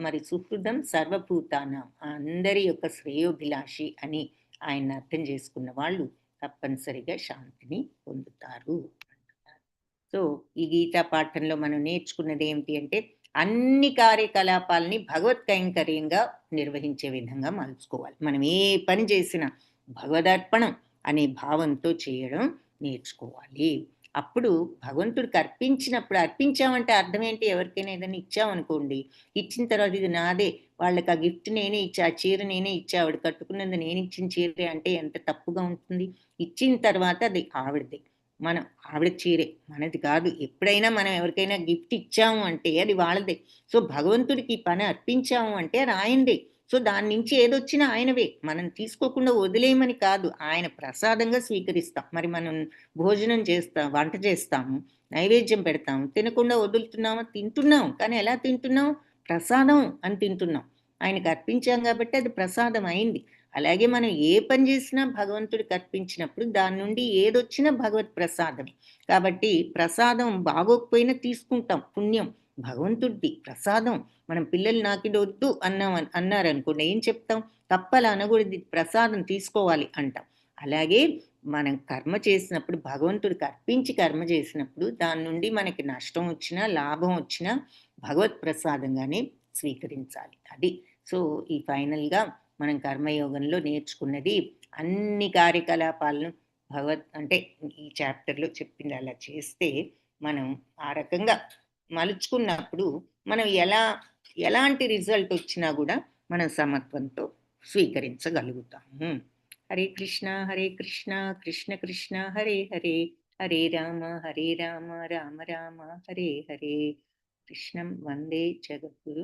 మరి సుహృదం సర్వభూతానం అందరి యొక్క శ్రేయోభిలాషి అని ఆయన అర్థం చేసుకున్న వాళ్ళు తప్పనిసరిగా శాంతిని పొందుతారు. సో ఈ గీతా పాఠంలో మనం నేర్చుకున్నది ఏమిటి అంటే అన్ని కార్యకలాపాలని భగవత్ కైంకర్యంగా నిర్వహించే విధంగా మలుచుకోవాలి. మనం ఏ పని చేసినా భగవదర్పణం, అనే భావంతో చేయడం నేర్చుకోవాలి. అప్పుడు భగవంతుడికి అర్పించినప్పుడు, అర్పించామంటే అర్థం ఏంటి? ఎవరికైనా ఏదైనా ఇచ్చామనుకోండి, ఇచ్చిన తర్వాత ఇది నాదే, వాళ్ళకి ఆ గిఫ్ట్ నేనే ఇచ్చా, ఆ చీర నేనే ఇచ్చా, ఆవిడ కట్టుకున్నది నేను ఇచ్చిన చీరే అంటే ఎంత తప్పుగా ఉంటుంది. ఇచ్చిన తర్వాత అది ఆవిడదే, మనం ఆవిడ చీరే, మనది కాదు. ఎప్పుడైనా మనం ఎవరికైనా గిఫ్ట్ ఇచ్చాము అంటే అది వాళ్ళదే. సో భగవంతుడికి ఈ పని అర్పించాము అంటే అది ఆయనదే. సో దాని నుంచి ఏదొచ్చినా ఆయనవే, మనం తీసుకోకుండా వదిలేయమని కాదు, ఆయన ప్రసాదంగా స్వీకరిస్తాం. మరి మనం భోజనం చేస్తాం, వంట చేస్తాము, నైవేద్యం పెడతాము, తినకుండా వదులుతున్నామా? తింటున్నాం. కానీ ఎలా తింటున్నాం? ప్రసాదం అని తింటున్నాం. ఆయనకు అర్పించాం కాబట్టి అది ప్రసాదం అయింది. అలాగే మనం ఏ పని చేసినా భగవంతుడికి అర్పించినప్పుడు దాని నుండి ఏదొచ్చినా భగవత్ ప్రసాదమే. కాబట్టి ప్రసాదం బాగోకపోయినా తీసుకుంటాం, పుణ్యం భగవంతుడిది ప్రసాదం. మనం పిల్లలు నాకిది వద్దు అన్నారనుకోండి, ఏం చెప్తాం? తప్పలా అనకూడదు, ఇది ప్రసాదం తీసుకోవాలి అంటాం. అలాగే మనం కర్మ చేసినప్పుడు, భగవంతుడికి అర్పించి కర్మ చేసినప్పుడు దాని నుండి మనకి నష్టం వచ్చినా లాభం వచ్చినా భగవత్ ప్రసాదంగానే స్వీకరించాలి. అది. సో ఈ ఫైనల్గా మనం కర్మయోగంలో నేర్చుకున్నది, అన్ని కార్యకలాపాలను అంటే ఈ చాప్టర్లో చెప్పింది అలా చేస్తే మనం ఆ రకంగా మలుచుకున్నప్పుడు మనం ఎలాంటి రిజల్ట్ వచ్చినా కూడా మనం సమత్వంతో స్వీకరించగలుగుతాము. హరే కృష్ణ కృష్ణ కృష్ణ హరే హరే, హరే రామ రామ రామ హరే హరే. కృష్ణం వందే జగద్గురు.